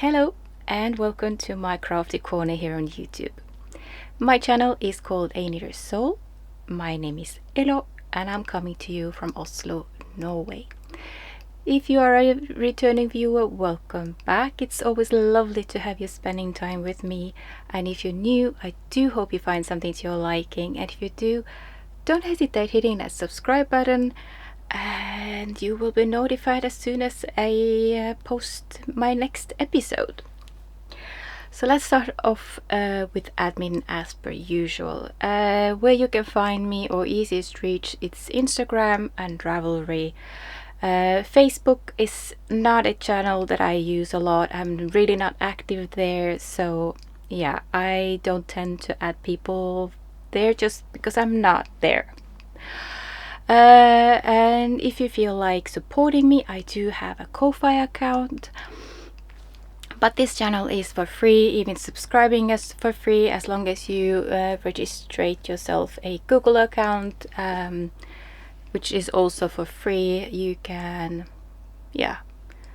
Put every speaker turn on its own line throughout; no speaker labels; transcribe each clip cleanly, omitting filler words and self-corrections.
Hello and welcome to my crafty corner here on YouTube. My channel is called aKnittersSoul. My name is Elo and I'm coming to you from Oslo, Norway. If you are a returning viewer, welcome back. It's always lovely to have you spending time with me, and if you're new, I do hope you find something to your liking, and if you do, don't hesitate hitting that subscribe button and you will be notified as soon as I post my next episode. So let's start off with admin as per usual. Where you can find me or easiest reach, it's Instagram and Ravelry. Facebook is not a channel that I use a lot. I'm really not active there, so yeah, I don't tend to add people there just because I'm not there. And if you feel like supporting me, I do have a Ko-fi account, but this channel is for free. Even subscribing is for free as long as you registrate yourself a Google account, which is also for free. You can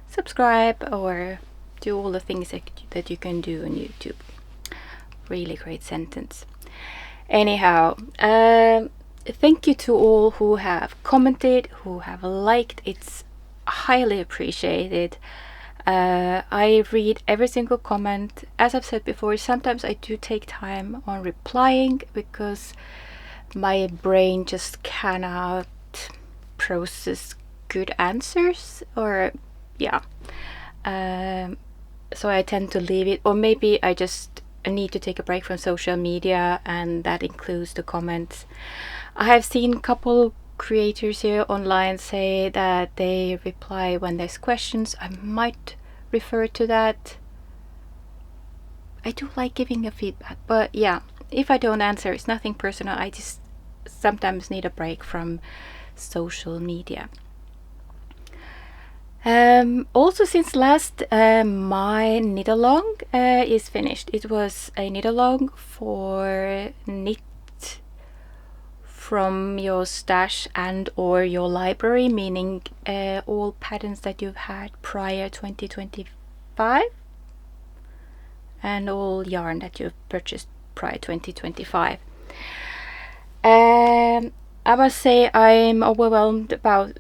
subscribe or do all the things that you can do on YouTube. Really great sentence. Anyhow, thank you to all who have commented, who have liked. It's highly appreciated. I read every single comment. As I've said before, sometimes I do take time on replying because my brain just cannot process good answers, or so I tend to leave it, or maybe I just need to take a break from social media, and that includes the comments. I have seen a couple creators here online say that they reply when there's questions. I might refer to that. I do like giving a feedback, but yeah, if I don't answer, it's nothing personal. I just sometimes need a break from social media. Also, since last, my knit along is finished. It was a knit along for knit from your stash and or your library, meaning all patterns that you've had prior 2025 and all yarn that you've purchased prior 2025. I must say I'm overwhelmed with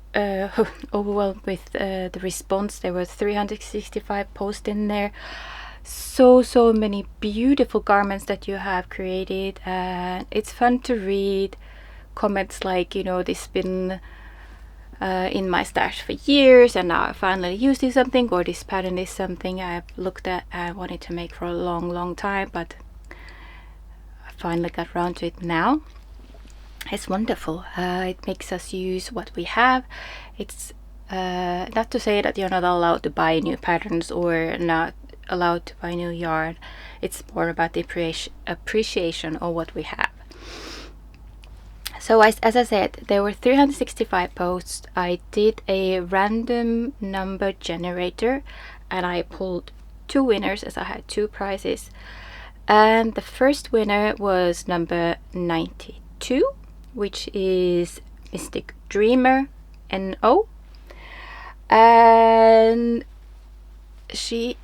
the response. There were 365 posts in there. So many beautiful garments that you have created, and it's fun to read comments like, you know, this has been in my stash for years and now I finally used this something, or this pattern is something I've looked at and wanted to make for a long time, but I finally got around to it now. It's wonderful. It makes us use what we have. It's not to say that you're not allowed to buy new patterns or not allowed to buy new yarn. It's more about the appreciation of what we have. So as I said, there were 365 posts. I did a random number generator and I pulled two winners, as I had two prizes, and the first winner was number 92, which is Mystic Dreamer NO, and she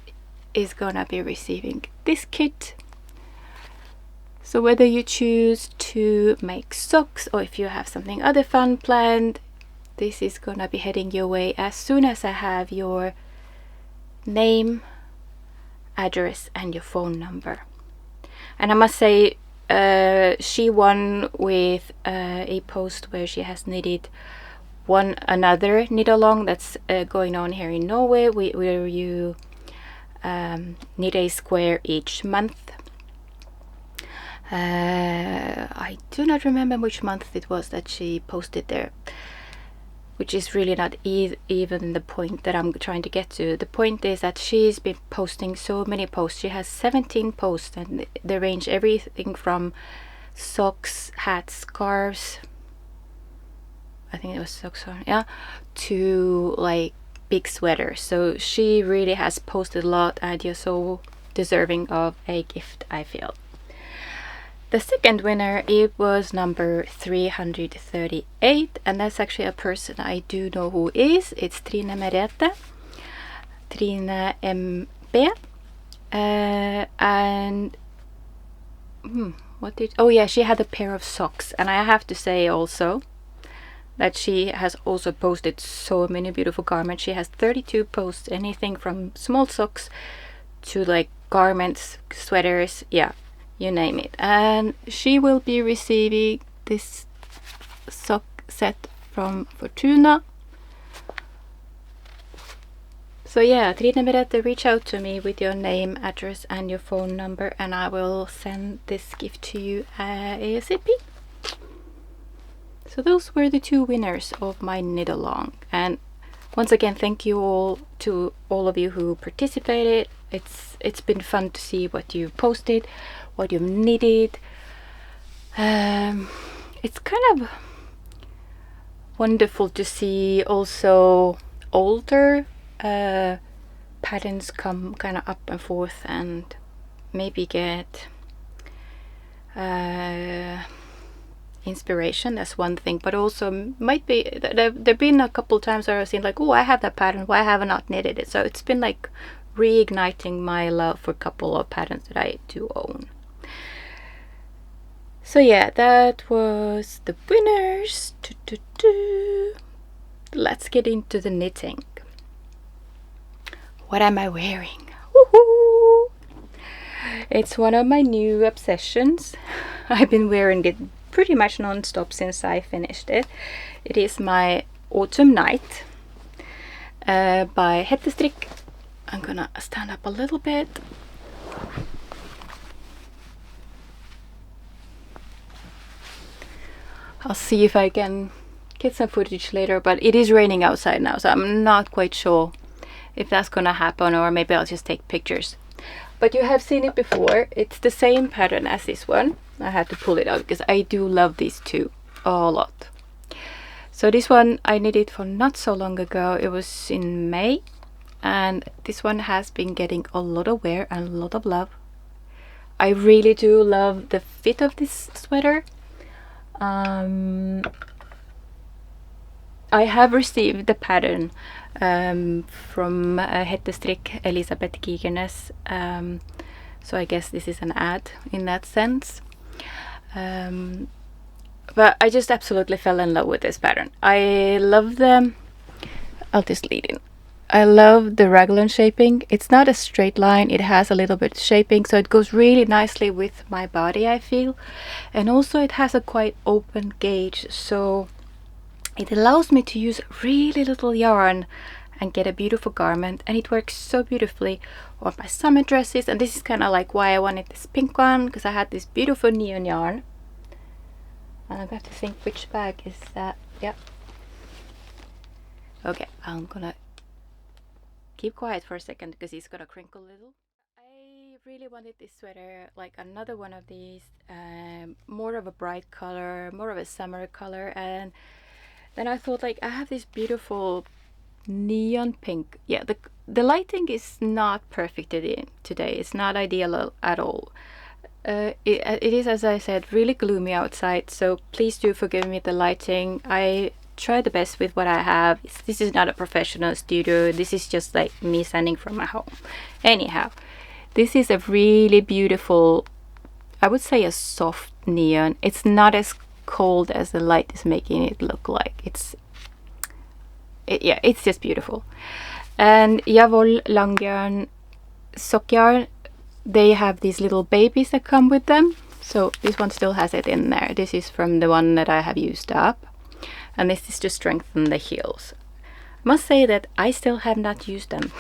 is gonna be receiving this kit. So whether you choose to make socks or if you have something other fun planned, this is gonna be heading your way as soon as I have your name, address and your phone number. And I must say, she won with a post where she has knitted another knit along that's going on here in Norway, where you knit a square each month. I do not remember which month it was that she posted there, which is really not even the point that I'm trying to get to. The point is that she's been posting so many posts. She has 17 posts and they range everything from socks, hats, scarves, I think it was socks, yeah, to like big sweaters. So she really has posted a lot and you're so deserving of a gift, I feel. The second winner, it was number 338, and that's actually a person I do know who is. It's Trine Merete, Trine MB, And oh yeah, she had a pair of socks. And I have to say also that she has also posted so many beautiful garments. She has 32 posts, anything from small socks to like garments, sweaters, yeah, you name it. And she will be receiving this sock set from Fortuna. So yeah, Trine Merete, reach out to me with your name, address and your phone number, and I will send this gift to you ASAP. So those were the 2 winners of my knit along. And once again, thank you all to all of you who participated. It's been fun to see what you posted, what you've knitted. It's kind of wonderful to see also older patterns come kind of up and forth, and maybe get inspiration. That's one thing, but also might be there've been a couple times where I've seen like, oh, I have that pattern, why have I not knitted it? So it's been like reigniting my love for a couple of patterns that I do own. So yeah, that was the winners. Let's get into the knitting. What am I wearing? Woohoo! It's one of my new obsessions. I've been wearing it pretty much non-stop since I finished it. It is my Autumn Night by Hettestrikk. I'm gonna stand up a little bit. I'll see if I can get some footage later, but it is raining outside now, so I'm not quite sure if that's gonna happen, or maybe I'll just take pictures. But you have seen it before. It's the same pattern as this one. I had to pull it out because I do love these two a lot. So this one I knitted for not so long ago. It was in May, and this one has been getting a lot of wear and a lot of love. I really do love the fit of this sweater. I have received the pattern from Hettestrikk Elisabeth Gigernes, so I guess this is an ad in that sense. But I just absolutely fell in love with this pattern. I love them. I'll just lead in. I love the raglan shaping. It's not a straight line, it has a little bit of shaping, so it goes really nicely with my body, I feel. And also it has a quite open gauge, so it allows me to use really little yarn and get a beautiful garment, and it works so beautifully on my summer dresses. And this is kind of like why I wanted this pink one, because I had this beautiful neon yarn. And I'm going to think which bag is that. Yep. Okay, I'm gonna keep quiet for a second because it's gonna crinkle a little. I really wanted this sweater, like another one of these, more of a bright color, more of a summer color. And then I thought, like, I have this beautiful neon pink. Yeah, the lighting is not perfect today. It's not ideal at all. It is, as I said, really gloomy outside, so please do forgive me the lighting. I try the best with what I have. This is not a professional studio. This is just like me standing from my home. Anyhow, this is a really beautiful, I would say a soft neon. It's not as cold as the light is making it look like. Yeah, it's just beautiful. And Jawohl Langjärn sock yarn, they have these little babies that come with them. So this one still has it in there. This is from the one that I have used up. And this is to strengthen the heels. I must say that I still have not used them.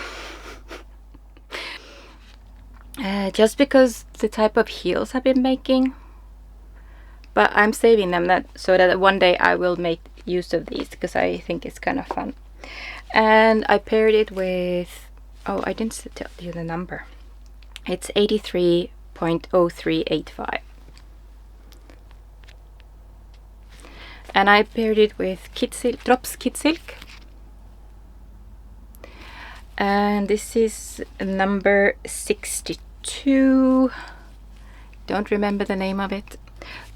Just because the type of heels I've been making. But I'm saving them so that one day I will make use of these, because I think it's kind of fun. And I paired it with, oh, I didn't tell you the number. It's 83.0385. And I paired it with Drops Kitsilk. And this is number 62. Don't remember the name of it.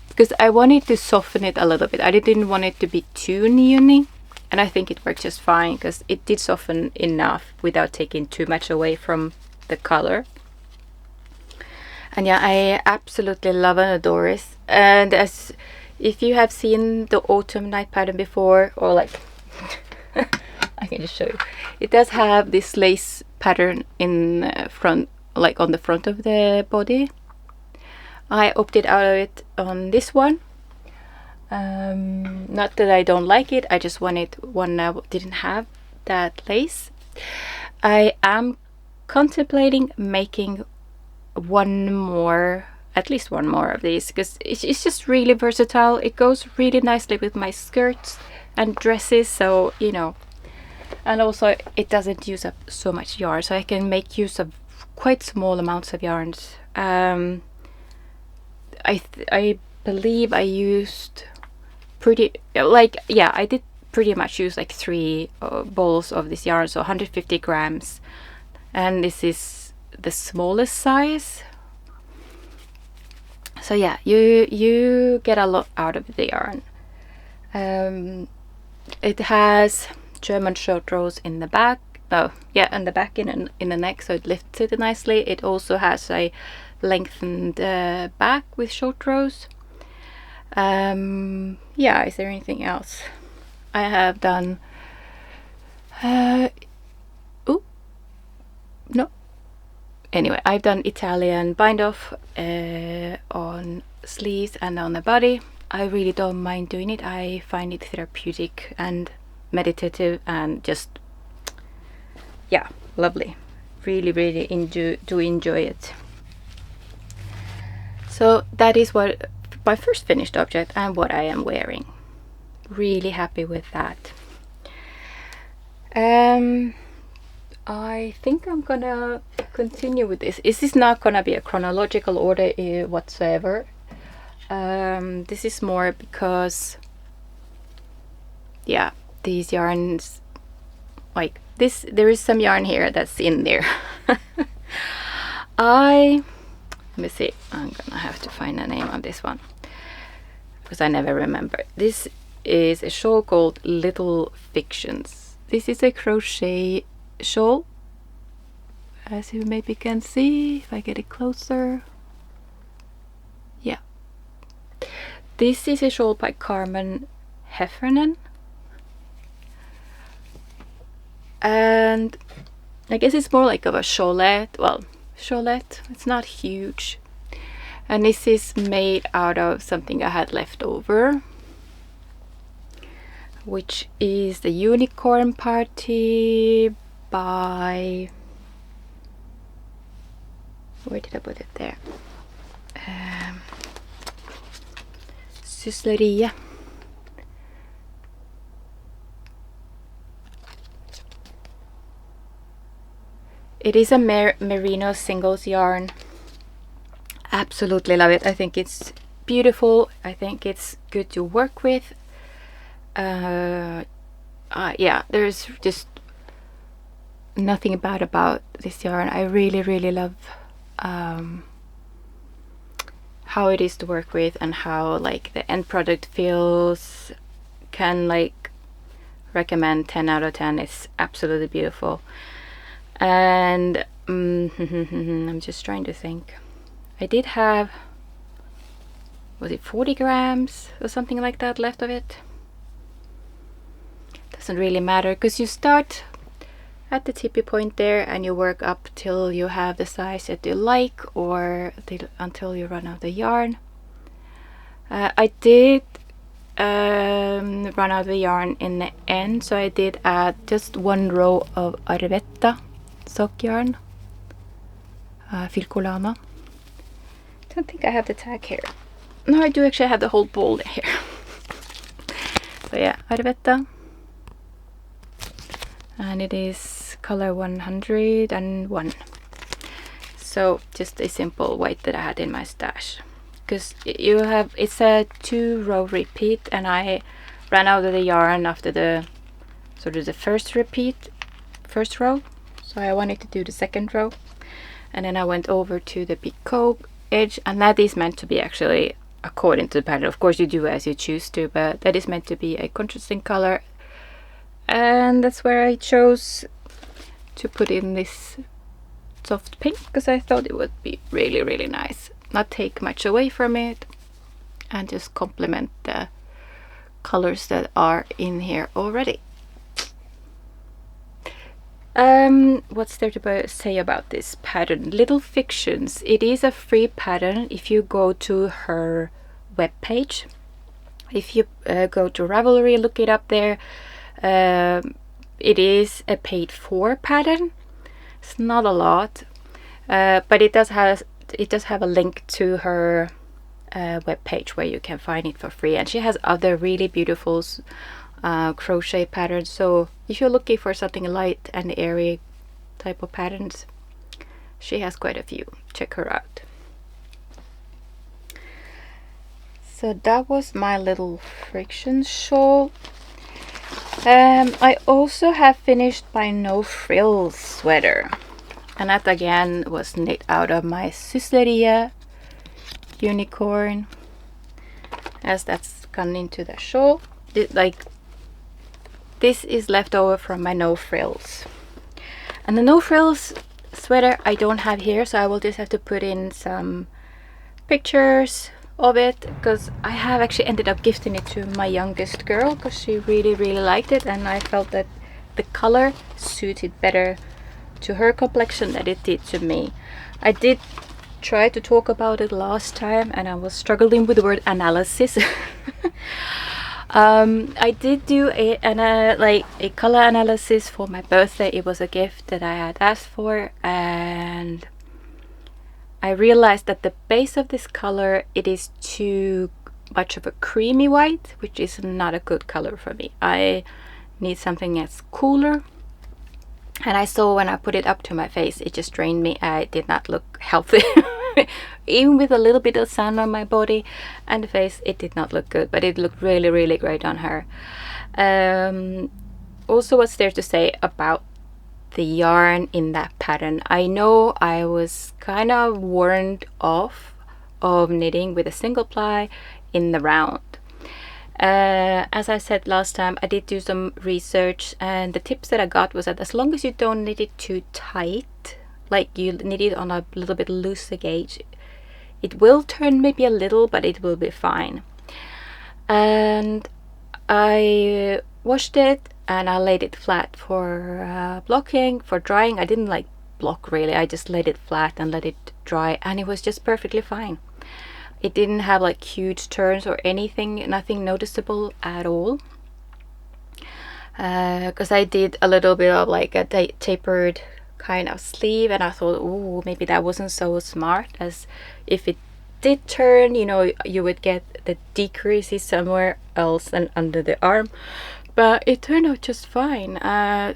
Because I wanted to soften it a little bit. I didn't want it to be too neony. And I think it worked just fine, because it did soften enough without taking too much away from the color. And yeah, I absolutely love and adore it. And as if you have seen the autumn night pattern before, or like I can just show you, it does have this lace pattern in front, like on the front of the body. I opted out of it on this one. Not that I don't like it, I just wanted one that didn't have that lace. I am contemplating making one more, at least one more of these, because it's just really versatile. It goes really nicely with my skirts and dresses, so you know, and also it doesn't use up so much yarn, so I can make use of quite small amounts of yarns. I believe I used pretty, like, yeah, I did pretty much use like 3 balls of this yarn, so 150 grams, and this is the smallest size. So yeah, you get a lot out of the yarn. It has German short rows in the back. Oh yeah, in the back, in the neck, so it lifts it nicely. It also has a lengthened back with short rows. Yeah, is there anything else? I have done oh no, anyway, I've done Italian bind off on sleeves and on the body. I really don't mind doing it. I find it therapeutic and meditative and just, yeah, lovely. Really enjoy it. So that is what my first finished object and what I am wearing. Really happy with that. I think I'm gonna continue with this. This is not gonna be a chronological order whatsoever. This is more because, yeah, these yarns, like this, there is some yarn here that's in there. Let me see, I'm gonna have to find the name of this one because I never remember. This is a shawl called Little Fictions. This is a crochet shawl, as you maybe can see if I get it closer. Yeah, this is a shawl by Carmen Heffernan, and I guess it's more like of a shawlette. Well, shawlette, it's not huge, and this is made out of something I had left over, which is the Unicorn Party by, where did I put it there? Syssleria. It is a merino singles yarn. Absolutely love it. I think it's beautiful. I think it's good to work with. Yeah, there's just nothing bad about this yarn. I really love how it is to work with and how like the end product feels. Can like recommend 10 out of 10. It's absolutely beautiful. And I'm just trying to think. I did have, was it 40 grams or something like that left of it? Doesn't really matter because you start at the tippy point there and you work up till you have the size that you like, or until you run out of yarn. I did run out of the yarn in the end, so I did add just 1 row of Arvetta sock yarn, Filcolana. Don't think I have the tag here. No, I do actually have the whole ball here. So yeah, Arvetta, and it is color 101. So just a simple white that I had in my stash, because you have, it's a 2-row repeat, and I ran out of the yarn after the sort of the first row, so I wanted to do the second row, and then I went over to the picot edge, and that is meant to be actually according to the pattern. Of course you do as you choose to, but that is meant to be a contrasting color, and that's where I chose to put in this soft pink because I thought it would be really, really nice. Not take much away from it and just complement the colors that are in here already. What's there to say about this pattern? Little Fictions. It is a free pattern if you go to her webpage. If you go to Ravelry, look it up there. It is a paid for pattern. It's not a lot, but it does have a link to her webpage where you can find it for free. And she has other really beautiful crochet patterns. So if you're looking for something light and airy type of patterns, she has quite a few. Check her out. So that was my little friction shawl. I also have finished my no frills sweater, and that again was knit out of my Systeria unicorn, as that's gone into the shawl. This is left over from my no frills, and the no frills sweater I don't have here, so I will just have to put in some pictures of it, because I have actually ended up gifting it to my youngest girl because she really, really liked it, and I felt that the color suited better to her complexion than it did to me. I did try to talk about it last time and I was struggling with the word analysis. I did do a color analysis for my birthday. It was a gift that I had asked for, and I realized that the base of this color, it is too much of a creamy white, which is not a good color for me. I need something that's cooler, and I saw when I put it up to my face, it just drained me. I did not look healthy. Even with a little bit of sun on my body and the face, it did not look good, but it looked really, really great on her. Also, what's there to say about the yarn in that pattern? I know I was kind of warned off of knitting with a single ply in the round. As I said last time, I did do some research, and the tips that I got was that as long as you don't knit it too tight, like you knit it on a little bit looser gauge, it will turn maybe a little, but it will be fine. And I washed it and I laid it flat for blocking, for drying. I didn't like block really, I just laid it flat and let it dry, and it was just perfectly fine. It didn't have like huge turns or anything, nothing noticeable at all. Because I did a little bit of like a tapered kind of sleeve, and I thought, oh, maybe that wasn't so smart, as if it did turn, you know, you would get the decreases somewhere else than under the arm. But it turned out just fine.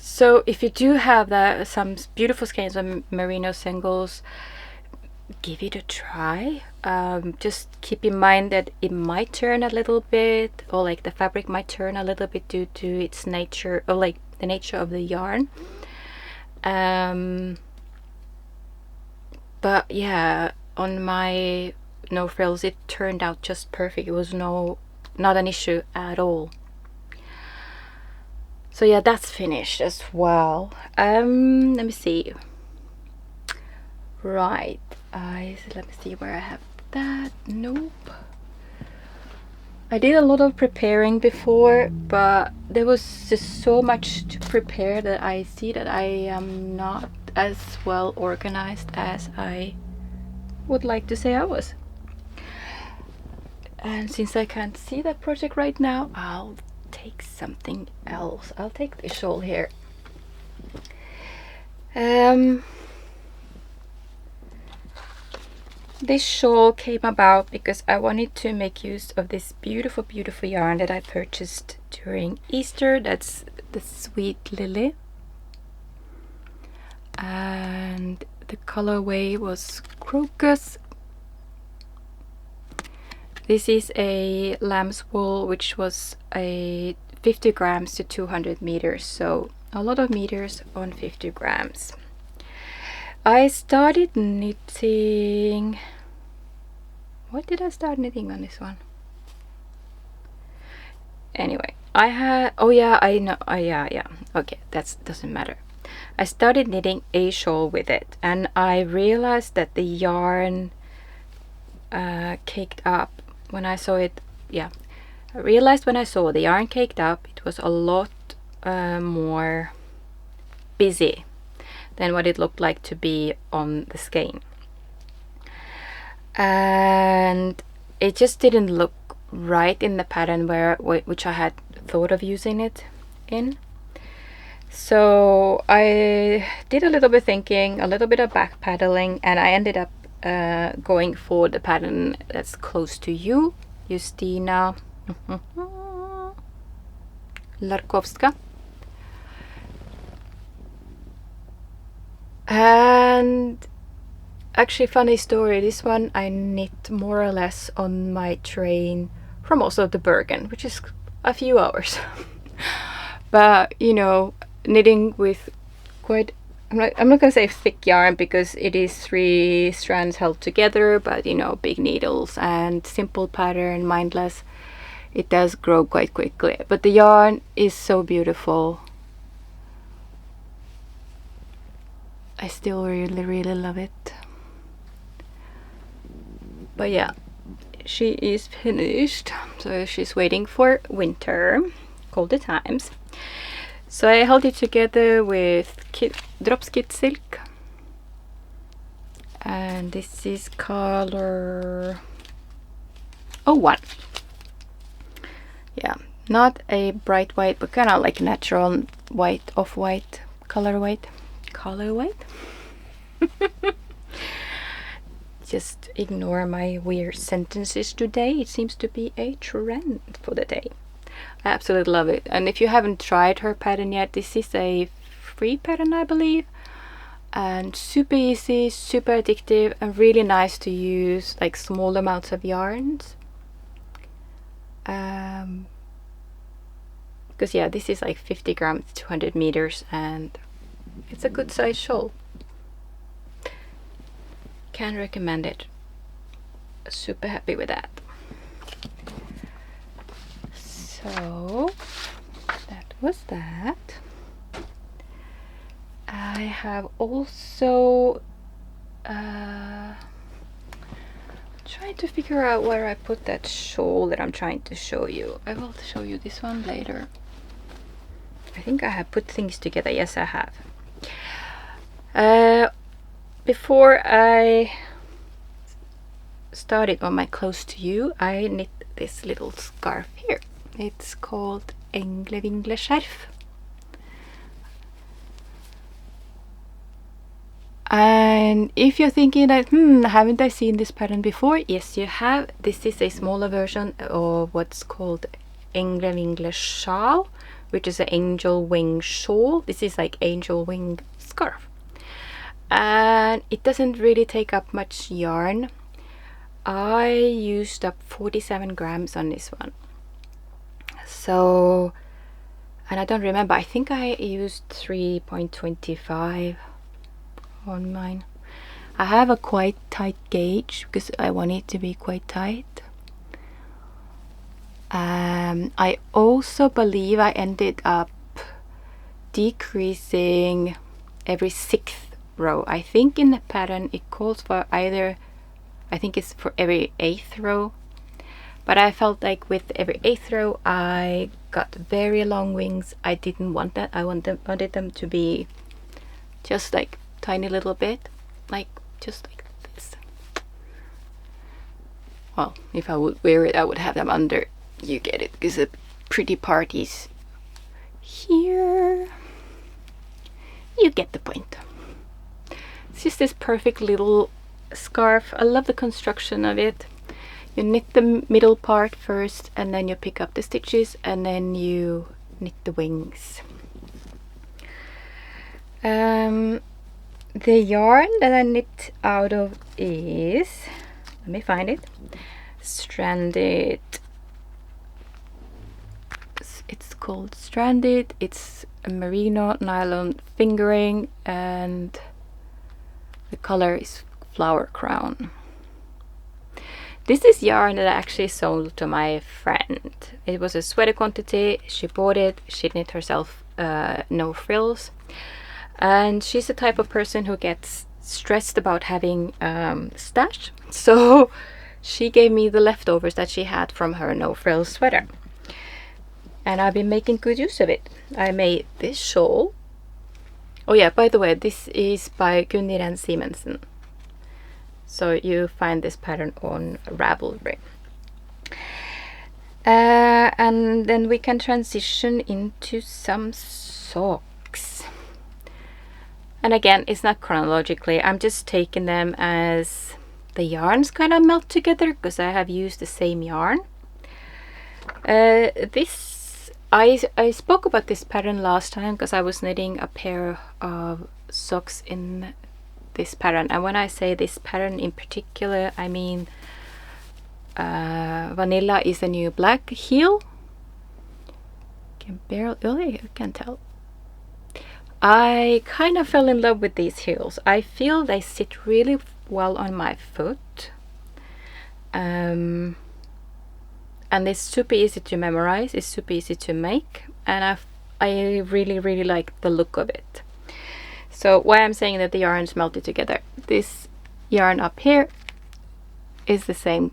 So if you do have some beautiful skeins of merino singles, give it a try. Just keep in mind that it might turn a little bit, or like the fabric might turn a little bit due to its nature, or like the nature of the yarn. But yeah, on my no frills, it turned out just perfect. It was not an issue at all. So yeah, that's finished as well. Let me see. Right, let me see where I have that. Nope. I did a lot of preparing before, but there was just so much to prepare that I see that I am not as well organized as I would like to say I was. And since I can't see that project right now, I'll take something else. I'll take the shawl here. This shawl came about because I wanted to make use of this beautiful, beautiful yarn that I purchased during Easter. That's the Sweet Lily. And the colorway was Crocus. This is a lamb's wool, which was a 50 grams to 200 meters. So a lot of meters on 50 grams. I started knitting. What did I start knitting on this one? Anyway, I had, oh yeah, I know, oh yeah, okay, that doesn't matter. I started knitting a shawl with it, and I realized that the yarn caked up when I saw it. Yeah, I realized when I saw the yarn caked up, it was a lot more busy than what it looked like to be on the skein, and it just didn't look right in the pattern which I had thought of using it in. So I did a little bit thinking, a little bit of backpedaling, and I ended up going for the pattern that's close to you, Justina Larkowska. And actually, funny story, this one I knit more or less on my train from Oslo to Bergen, which is a few hours. But you know, knitting with quite, I'm not gonna say thick yarn, because it is 3 strands held together, but you know, big needles and simple pattern, mindless, it does grow quite quickly. But the yarn is so beautiful. I still really love it. But yeah, she is finished, so she's waiting for winter, colder times. So I held it together with Dropskit silk, and this is color 01. Yeah, not a bright white, but kind of like natural white, off-white, color white. Just ignore my weird sentences today. It seems to be a trend for the day. I absolutely love it. And if you haven't tried her pattern yet, this is a free pattern, I believe, and super easy, super addictive, and really nice to use like small amounts of yarns. Because yeah, this is like 50 grams, 200 meters, and it's a good size shawl. Can recommend it. Super happy with that. So that was that. I have also trying to figure out where I put that shawl that I'm trying to show you. I will show you this one later. I think I have put things together. Yes, I have. Before I started on my close to you, I knit this little scarf here. It's called Englevinglerskjerf. And if you're thinking that, haven't I seen this pattern before? Yes, you have. This is a smaller version of what's called Englevinglerssjal, which is an angel wing shawl. This is like angel wing scarf. And it doesn't really take up much yarn. I used up 47 grams on this one. So, and I don't remember, I think I used 3.25 on mine. I have a quite tight gauge because I want it to be quite tight. I also believe I ended up decreasing every 6th row. I think in the pattern it calls for either, I think it's for every 8th row, but I felt like with every 8th row I got very long wings. I didn't want that. I wanted them to be just like tiny little bit, like just like this. Well, if I would wear it, I would have them under. You get it, because the pretty part is here. You get the point. It's just this perfect little scarf. I love the construction of it. You knit the middle part first, and then you pick up the stitches, and then you knit the wings. The yarn that I knit out of is, let me find it, Stranded. It's called Stranded. It's a merino nylon fingering, and the color is Flower Crown. This is yarn that I actually sold to my friend. It was a sweater quantity. She bought it. She knit herself, no frills. and she's the type of person who gets stressed about having stash, so she gave me the leftovers that she had from her no-frill sweater, and I've been making good use of it. I made this shawl. Oh yeah, by the way, this is by Gunnir and Simensen, so you find this pattern on Ravelry. And then we can transition into some socks. And again, it's not chronologically, I'm just taking them as the yarns kind of melt together, because I have used the same yarn. I spoke about this pattern last time because I was knitting a pair of socks in this pattern, and when I say this pattern in particular, I mean Vanilla is the New Black heel. You can tell. I kind of fell in love with these heels. I feel they sit really well on my foot, and it's super easy to memorize. It's super easy to make, and I really like the look of it. So why I'm saying that the yarns melted together, this yarn up here is the same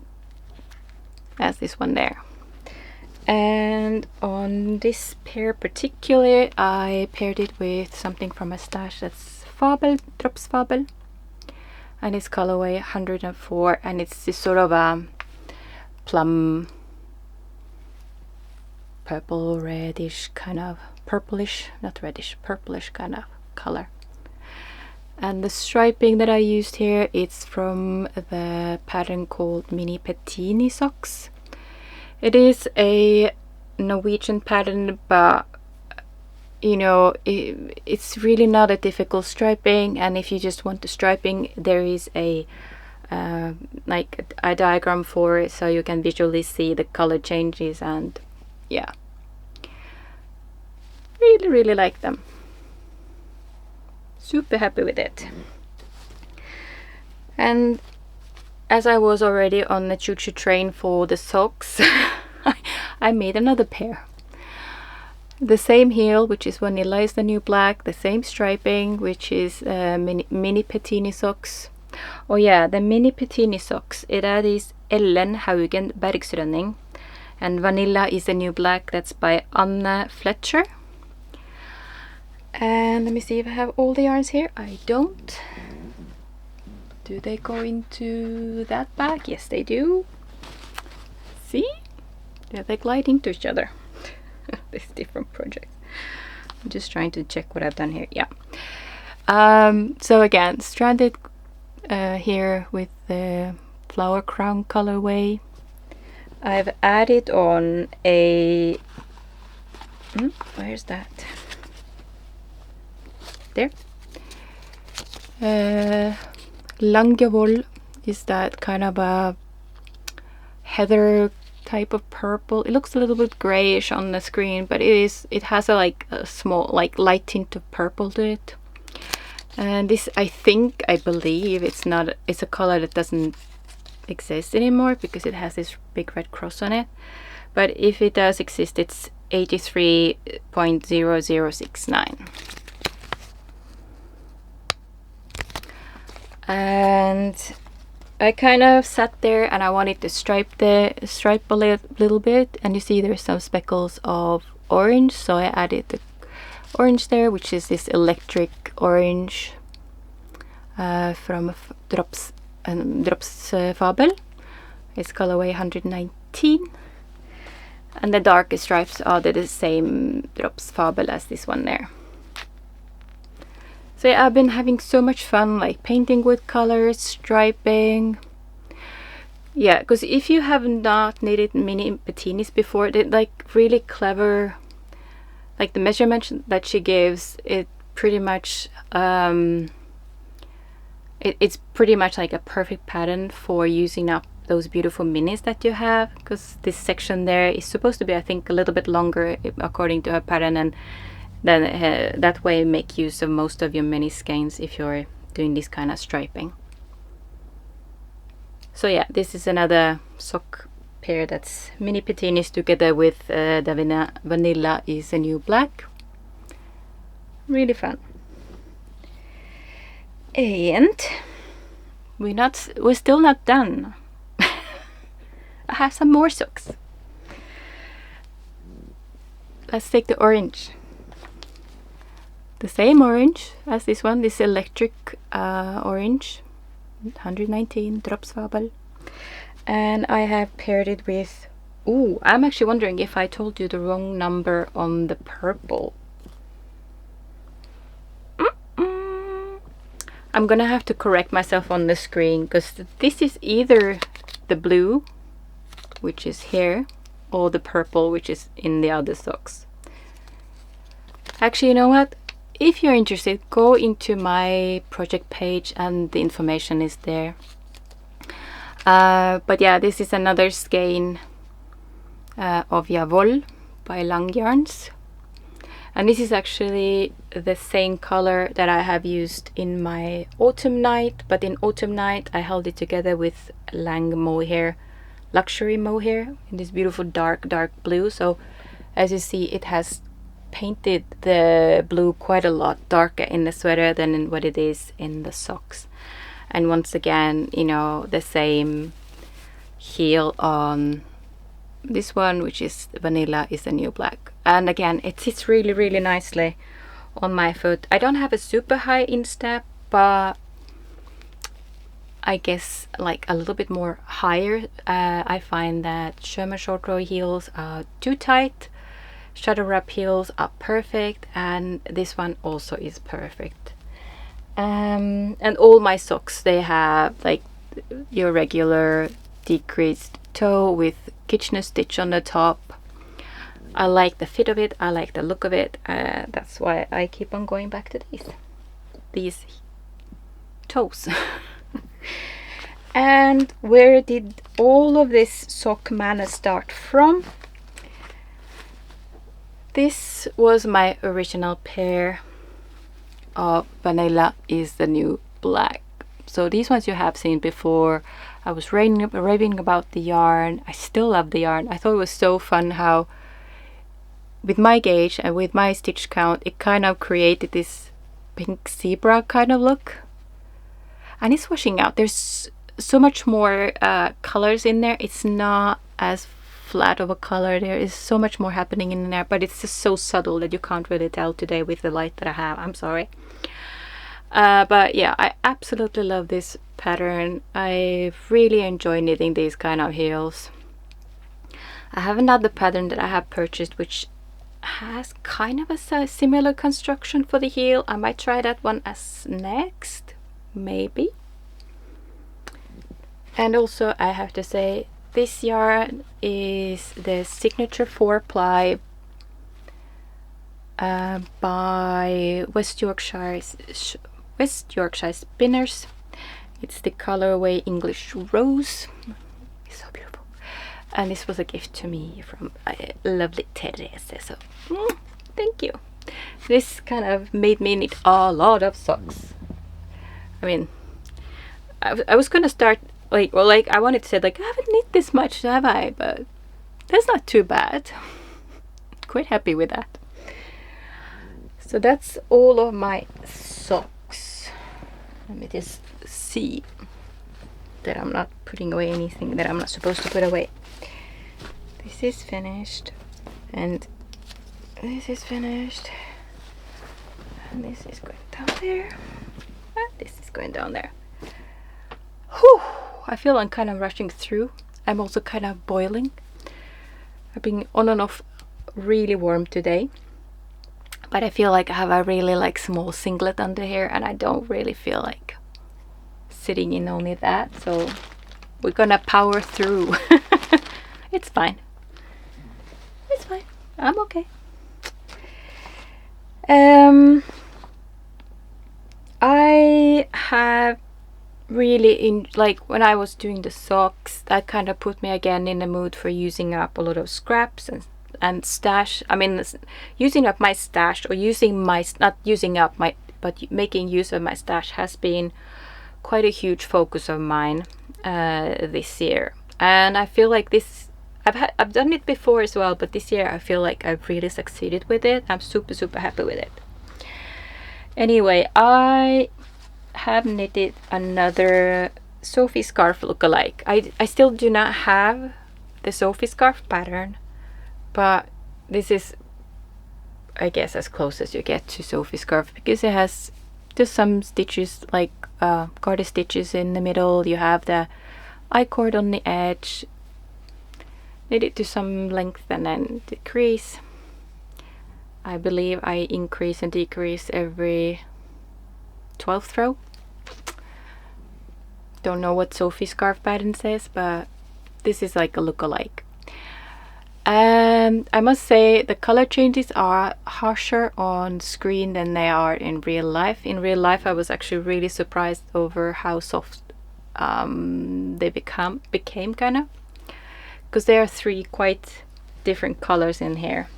as this one there. And on this pair particularly, I paired it with something from a stash that's Drops Fabel, and it's colorway 104, and it's this sort of a plum purple reddish kind of purplish, not reddish, purplish kind of color. And the striping that I used here, it's from the pattern called Mini Pettini Socks. It is a Norwegian pattern, but you know, it's really not a difficult striping, and if you just want the striping, there is a like a diagram for it, so you can visually see the color changes, and yeah, really like them. Super happy with it. And as I was already on the choo-choo train for the socks, I made another pair. The same heel, which is Vanilla is the New Black, the same striping, which is mini Pettini socks. Oh yeah, the Mini Pettini socks, that is Ellen Haugen Bergsrønning, and Vanilla is the New Black, that's by Anne Fletcher. And let me see if I have all the yarns here. I don't. Do they go into that bag? Yes, they do. See? Yeah, they glide into each other. These different projects. I'm just trying to check what I've done here. Yeah. So again, stranded here with the flower crown colorway. I've added on a... where's that? There. Langevold is that kind of a heather type of purple. It looks a little bit grayish on the screen, but it has a small light tint of purple to it. And this, I believe it's a color that doesn't exist anymore because it has this big red cross on it. But if it does exist, it's 83.0069. And I kind of sat there and I wanted to stripe a little bit, and you see there's some speckles of orange, so I added the orange there, which is this electric orange from Drops Fabel. It's colorway 119, and the darkest stripes are the same Drops Fabel as this one there. So yeah, I've been having so much fun painting with colors, striping. Yeah, because if you have not knitted mini Pettinis before, they're really clever. The measurement that she gives, it pretty much it's pretty much like a perfect pattern for using up those beautiful minis that you have, because this section there is supposed to be, I think, a little bit longer according to her pattern, and then that way make use of most of your mini skeins if you're doing this kind of striping. So yeah, this is another sock pair that's mini Pettinis together with the Vanilla is a New Black. Really fun. And we're still not done. I have some more socks. Let's take the orange. The same orange as this one, this electric orange, 119 Dropsfabel. And I have paired it with, ooh, I'm actually wondering if I told you the wrong number on the purple. I'm gonna have to correct myself on the screen, because this is either the blue, which is here, or the purple, which is in the other socks. Actually, you know what? If you're interested, go into my project page and the information is there. But yeah, this is another skein of Jawohl by Lang Yarns. And this is actually the same color that I have used in my Autumn Night, but in Autumn Night I held it together with Lang Mohair, Luxury Mohair, in this beautiful dark blue. So as you see, it has painted the blue quite a lot darker in the sweater than in what it is in the socks. And once again, you know, the same heel on this one, which is vanilla, is a new black. And again, it sits really, really nicely on my foot. I don't have a super high instep, but I guess like a little bit more higher. I find that Sherman short row heels are too tight. Shadow wrap heels are perfect, and this one also is perfect. And all my socks, they have like your regular decreased toe with Kitchener stitch on the top. I like the fit of it, I like the look of it, that's why I keep on going back to these toes. And where did all of this sock mana start from? This was my original pair of Vanilla is the New Black. So these ones you have seen before. I was raving about the yarn. I still love the yarn. I thought it was so fun how with my gauge and with my stitch count, it kind of created this pink zebra kind of look. And it's washing out. There's so much more colors in there. It's not as flat of a color. There is so much more happening in there, but it's just so subtle that you can't really tell today with the light that I have. I'm sorry. But yeah, I absolutely love this pattern. I really enjoy knitting these kind of heels. I have another pattern that I have purchased which has kind of a similar construction for the heel. I might try that one as next, maybe. And also I have to say, this yarn is the Signature 4-ply by West Yorkshire Spinners. It's the colorway English Rose. It's so beautiful. And this was a gift to me from lovely Therese. So thank you. This kind of made me knit a lot of socks. I mean, I was gonna start I wanted to say like, I haven't knit this much, have I? But that's not too bad. Quite happy with that. So that's all of my socks. Let me just see that I'm not putting away anything that I'm not supposed to put away. This is finished, and this is finished, and this is going down there, and this is going down there. Whew! I feel I'm kind of rushing through. I'm also kind of boiling. I've been on and off really warm today, but I feel like I have a really like small singlet under here, and I don't really feel like sitting in only that, so we're gonna power through. It's fine. It's fine. I'm okay. I have really like when I was doing the socks, that kind of put me again in the mood for using up a lot of scraps and stash. I mean, using up my stash, or not using up my, but making use of my stash has been quite a huge focus of mine this year. And I feel like this, I've done it before as well, but this year I feel like I've really succeeded with it. I'm super happy with it. Anyway, I have knitted another Sophie scarf lookalike. I still do not have the Sophie scarf pattern, but this is, I guess, as close as you get to Sophie scarf, because it has just some stitches, like garter stitches in the middle. You have the I-cord on the edge, knit it to some length and then decrease. I believe I increase and decrease every 12th row. Don't know what Sophie scarf pattern says, but this is like a lookalike. And I must say the color changes are harsher on screen than they are in real life. In real life, I was actually really surprised over how soft they became kind of, because there are 3 quite different colors in here.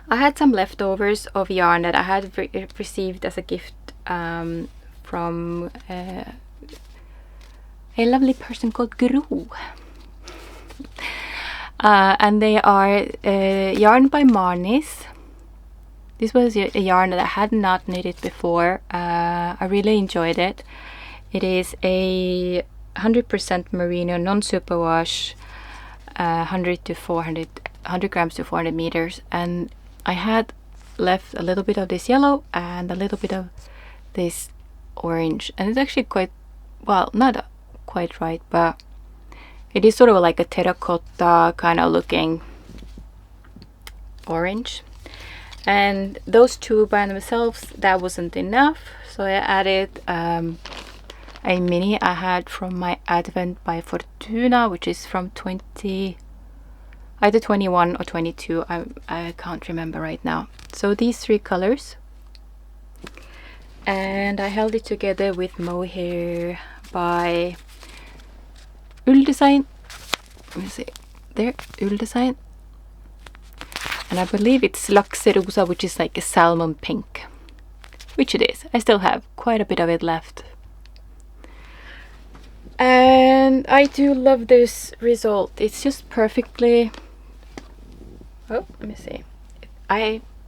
I had some leftovers of yarn that I had received as a gift from a lovely person called Gro. And they are yarn by Marnis. This was a yarn that I had not knitted before. I really enjoyed it. It is a 100% merino non-superwash, 100 grams to 400 meters, and I had left a little bit of this yellow and a little bit of this orange, and it's actually quite, well, not quite right, but it is sort of like a terracotta kind of looking orange. And those 2 by themselves, that wasn't enough, so I added a mini I had from my Advent by Fortuna, which is from either 21 or 22, I can't remember right now. So these 3 colors, and I held it together with mohair by Ull Design. Let me see, there, Ull Design, and I believe it's Lakse Rosa, which is like a salmon pink, which it is. I still have quite a bit of it left, and I do love this result. It's just perfectly, oh, let me see,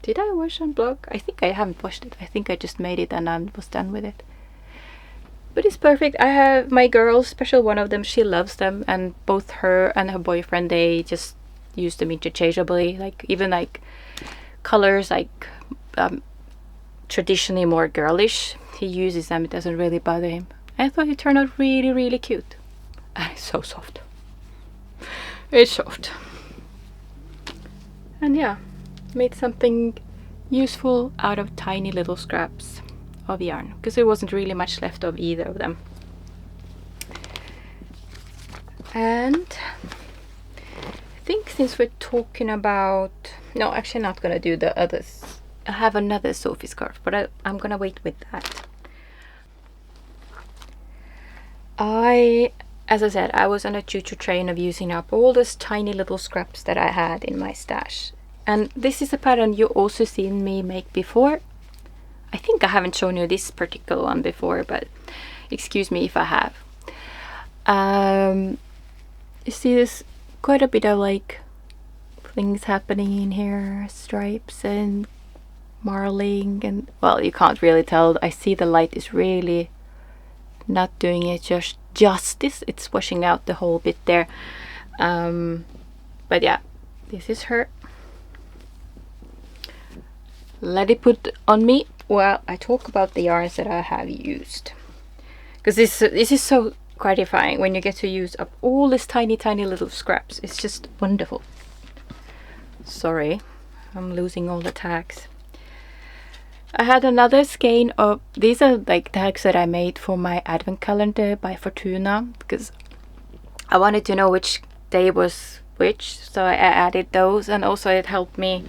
did I wash and block? I think I haven't washed it. I think I just made it and I was done with it. But it's perfect. I have my girl, special one of them, she loves them, and both her and her boyfriend, they just use them interchangeably. Like even like colors like traditionally more girlish, he uses them. It doesn't really bother him. I thought it turned out really, really cute. And it's so soft. It's soft. And yeah, made something useful out of tiny little scraps of yarn, because there wasn't really much left of either of them. And I think since we're talking about, no, actually not gonna do the others. I have another Sophie scarf, but I'm gonna wait with that. As I said, I was on a choo-choo train of using up all those tiny little scraps that I had in my stash. And this is a pattern you also seen me make before. I think I haven't shown you this particular one before, but excuse me if I have. You see there's quite a bit of like things happening in here, stripes and marling, and well, you can't really tell. I see the light is really not doing it justice. It's washing out the whole bit there. But yeah, this is her. Let it put on me while I talk about the yarns that I have used, because this is so gratifying when you get to use up all these tiny little scraps. It's just wonderful. Sorry, I'm losing all the tags. I had another skein of, these are like tags that I made for my advent calendar by Fortuna, because I wanted to know which day was which, so I added those, and also it helped me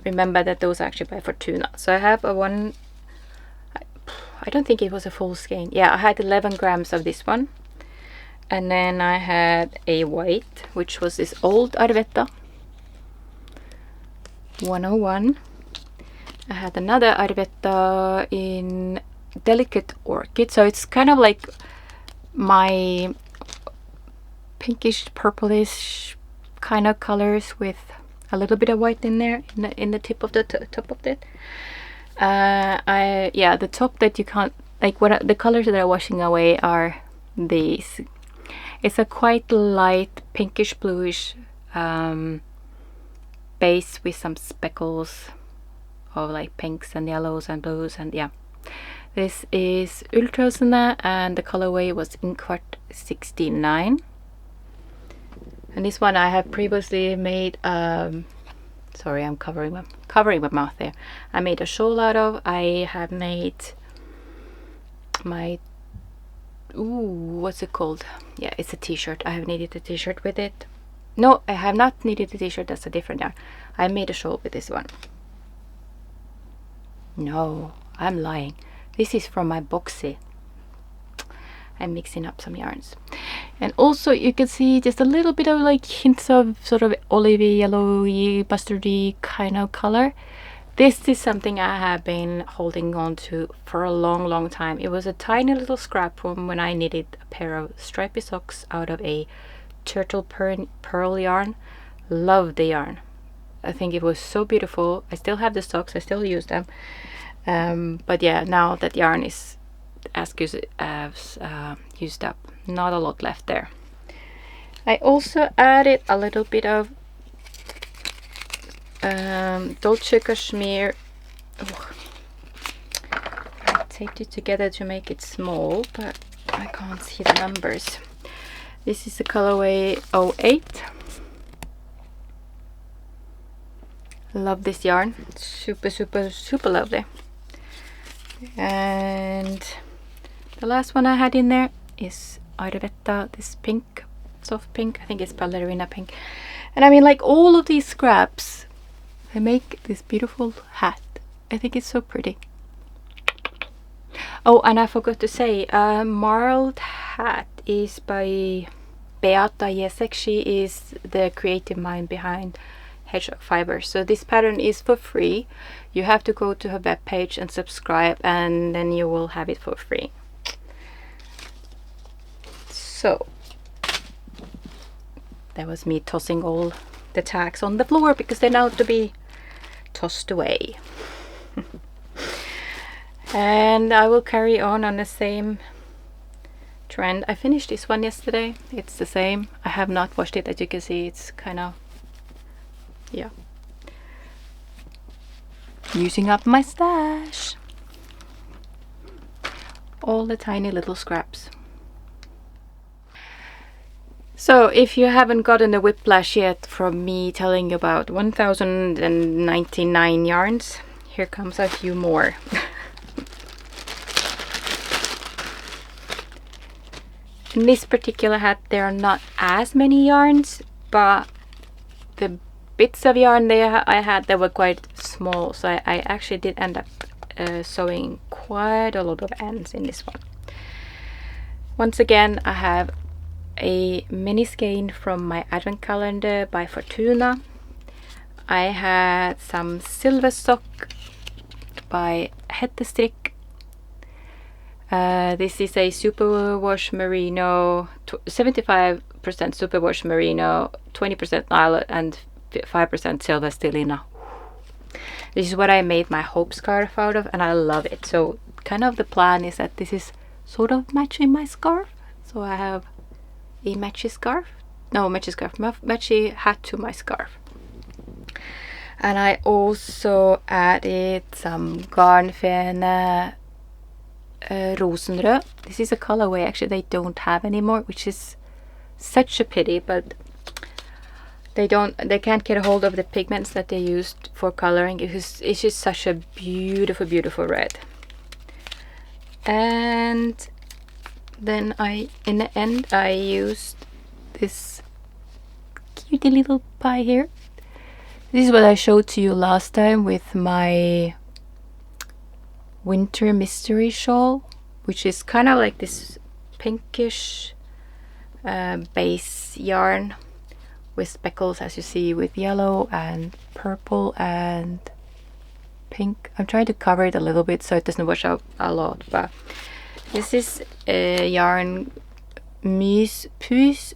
remember that those are actually by Fortuna. So I have a one, I don't think it was a full skein. Yeah, I had 11 grams of this one, and then I had a white, which was this old Arvetta 101. I had another Arvetta in delicate orchid, so it's kind of like my pinkish purplish kind of colors with a little bit of white in there in the tip of the top of it. Yeah, the top that you can't like what the colors that are washing away are these. It's a quite light pinkish bluish base with some speckles of like pinks and yellows and blues, and yeah. This is Ultrasene and the colorway was Inquart 69. And this one I have previously made, sorry, I'm covering my mouth there. I made a shawl out of. I have made my, what's it called? Yeah, it's a t-shirt. I have knitted a t-shirt with it. No, I have not knitted a t-shirt. That's a different yarn. I made a shawl with this one. No, I'm lying. This is from my boxy. I'm mixing up some yarns. And also you can see just a little bit of like hints of sort of olivey, yellowy, mustardy kind of color. This is something I have been holding on to for a long time. It was a tiny little scrap from when I knitted a pair of stripy socks out of a turtle pearl yarn. Love the yarn. I think it was so beautiful. I still have the socks, I still use them. But yeah, now that yarn is used up, not a lot left there. I also added a little bit of Dolce Cashmere. I taped it together to make it small, but I can't see the numbers. This is the colorway 08. Love this yarn. Super lovely. And the last one I had in there is Arvetta, this pink, soft pink. I think it's ballerina pink. And I mean, like, all of these scraps, they make this beautiful hat. I think it's so pretty. Oh, and I forgot to say, Marled hat is by Beata Jesek. She is the creative mind behind Hedgehog Fibers. So this pattern is for free. You have to go to her webpage and subscribe, and then you will have it for free. So that was me tossing all the tags on the floor because they're now to be tossed away. And I will carry on the same trend. I finished this one yesterday. It's the same. I have not washed it. As you can see, it's kind of, yeah, using up my stash. All the tiny little scraps. So if you haven't gotten a whiplash yet from me telling you about 1099 yarns, here comes a few more. In this particular hat there are not as many yarns, but the bits of yarn there I had, they were quite small, so I actually did end up sewing quite a lot of ends in this one. Once again, I have a mini skein from my advent calendar by Fortuna. I had some silver sock by Hettestrikk. This is a superwash merino, 75% superwash merino, 20% nylon and 5% silver stellina. This is what I made my hope scarf out of, and I love it. So kind of the plan is that this is sort of matching my scarf. So I have a matchy scarf, matchy hat to my scarf. And I also added some Garnfene Rosenrød. This is a colorway actually they don't have anymore, which is such a pity, but they can't get a hold of the pigments that they used for coloring. It's just such a beautiful red. And then in the end I used this cutie little pie here. This is what I showed to you last time with my winter mystery shawl, which is kind of like this pinkish base yarn with speckles, as you see, with yellow and purple and pink. I'm trying to cover it a little bit so it doesn't wash out a lot, but this is a yarn Mus Puce.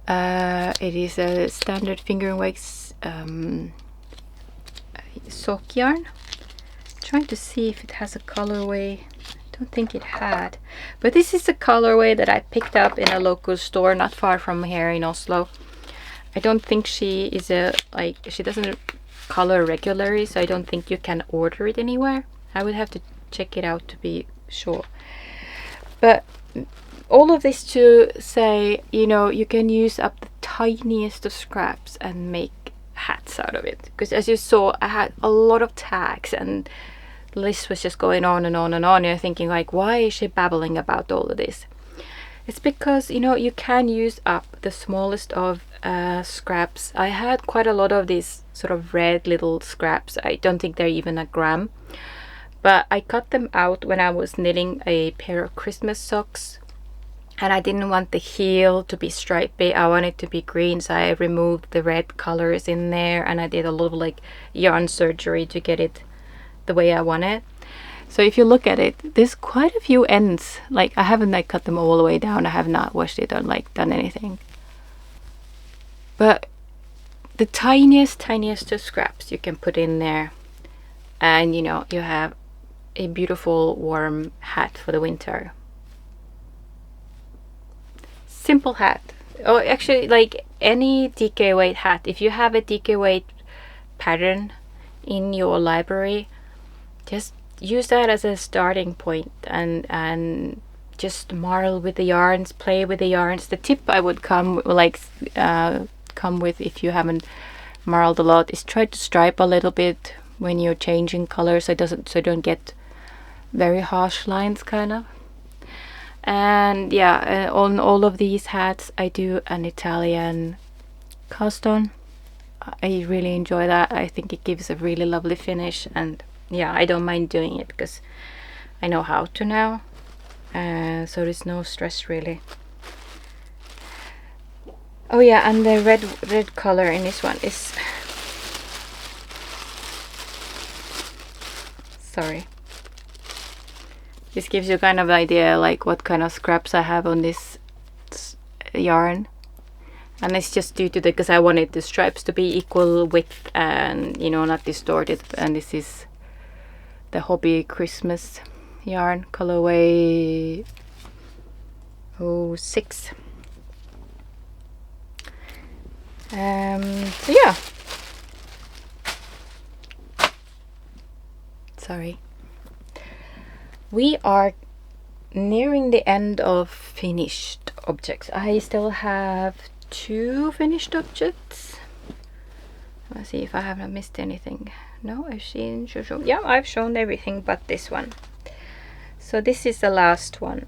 It is a standard finger and wax sock yarn. trying to see if it has a colorway. I don't think it had, but this is a colorway that I picked up in a local store not far from here in Oslo. I don't think she is she doesn't color regularly, so I don't think you can order it anywhere. I would have to check it out to be sure. But all of this to say, you know, you can use up the tiniest of scraps and make hats out of it. Because as you saw, I had a lot of tags and the list was just going on and on and on. You're thinking like, why is she babbling about all of this? It's because, you know, you can use up the smallest of scraps. I had quite a lot of these sort of red little scraps. I don't think they're even a gram. But I cut them out when I was knitting a pair of Christmas socks. And I didn't want the heel to be stripy. I wanted it to be green. So I removed the red colors in there. And I did a little like yarn surgery to get it the way I want it. So if you look at it, there's quite a few ends. Like I haven't like cut them all the way down. I have not washed it or like done anything. But the tiniest of scraps you can put in there. And you know, you have a beautiful warm hat for the winter. Simple hat. Oh, actually like any DK weight hat. If you have a DK weight pattern in your library, just use that as a starting point and just marl with the yarns, play with the yarns. The tip I would come with if you haven't marled a lot is try to stripe a little bit when you're changing colors, so you don't get very harsh lines kind of. And yeah, on all of these hats I do an Italian cast on. I really enjoy that. I think it gives a really lovely finish, and yeah, I don't mind doing it because I know how to now, so there's no stress really. Oh yeah, and the red color in this one is, sorry, this gives you kind of idea like what kind of scraps I have on this yarn. And it's just due to because I wanted the stripes to be equal width and, you know, not distorted. And this is the Hobby Christmas yarn, colorway 06. So yeah. Sorry. We are nearing the end of finished objects. I still have 2 finished objects. Let's see if I haven't missed anything. No, I've seen, yeah, I've shown everything but this one. So this is the last one.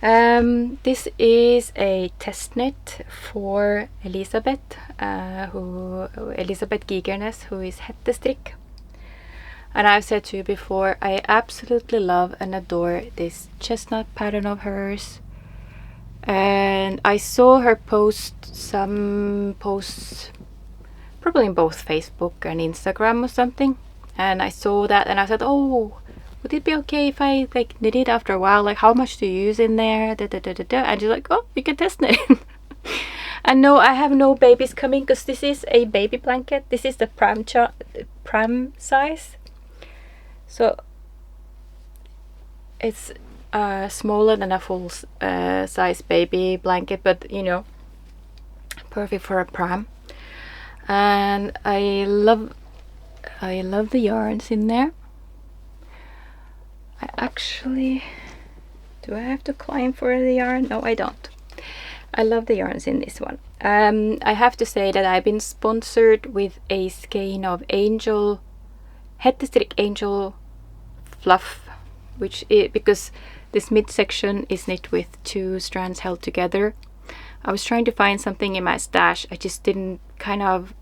This is a Testknit for Elisabeth, Elisabeth Gigernes, who is Hettestrikk. And I've said to you before, I absolutely love and adore this chestnut pattern of hers. And I saw her post some posts, probably in both Facebook and Instagram or something. And I saw that and I said, oh, would it be okay if I like knit it after a while? Like, how much do you use in there? And she's like, oh, you can test knit. And no, I have no babies coming because this is a baby blanket. This is the pram size. So it's smaller than a full size baby blanket, but you know, perfect for a pram. And I love the yarns in there. I actually, do I have to climb for the yarn? No, I don't. I love the yarns in this one. I have to say that I've been sponsored with a skein of Hettestrikk Angel fluff, which is because this midsection is knit with 2 strands held together. I was trying to find something in my stash. I just didn't kind of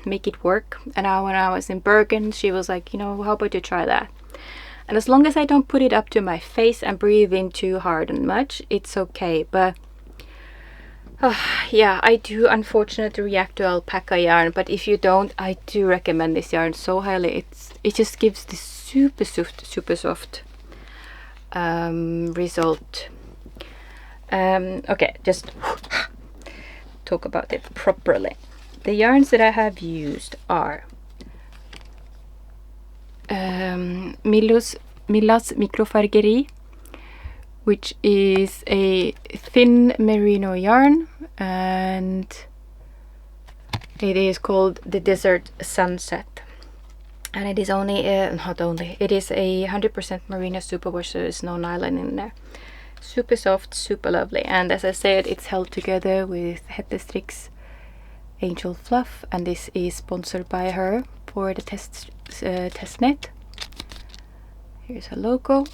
make it work. And when I was in Bergen, she was like, you know, how about you try that? And as long as I don't put it up to my face and breathe in too hard and much, it's okay. But yeah, I do unfortunately react to alpaca yarn, but if you don't, I do recommend this yarn so highly. It just gives this super soft result. Okay, just talk about it properly. The yarns that I have used are Milla's Microfargeri, which is a thin merino yarn, and it is called the Desert Sunset. And it is only, not only, it is a 100% merino superwash, so there's no nylon in there. Super soft, super lovely. And as I said, it's held together with Hettestrix Angel Fluff, and this is sponsored by her for the Testknit. Here's her logo.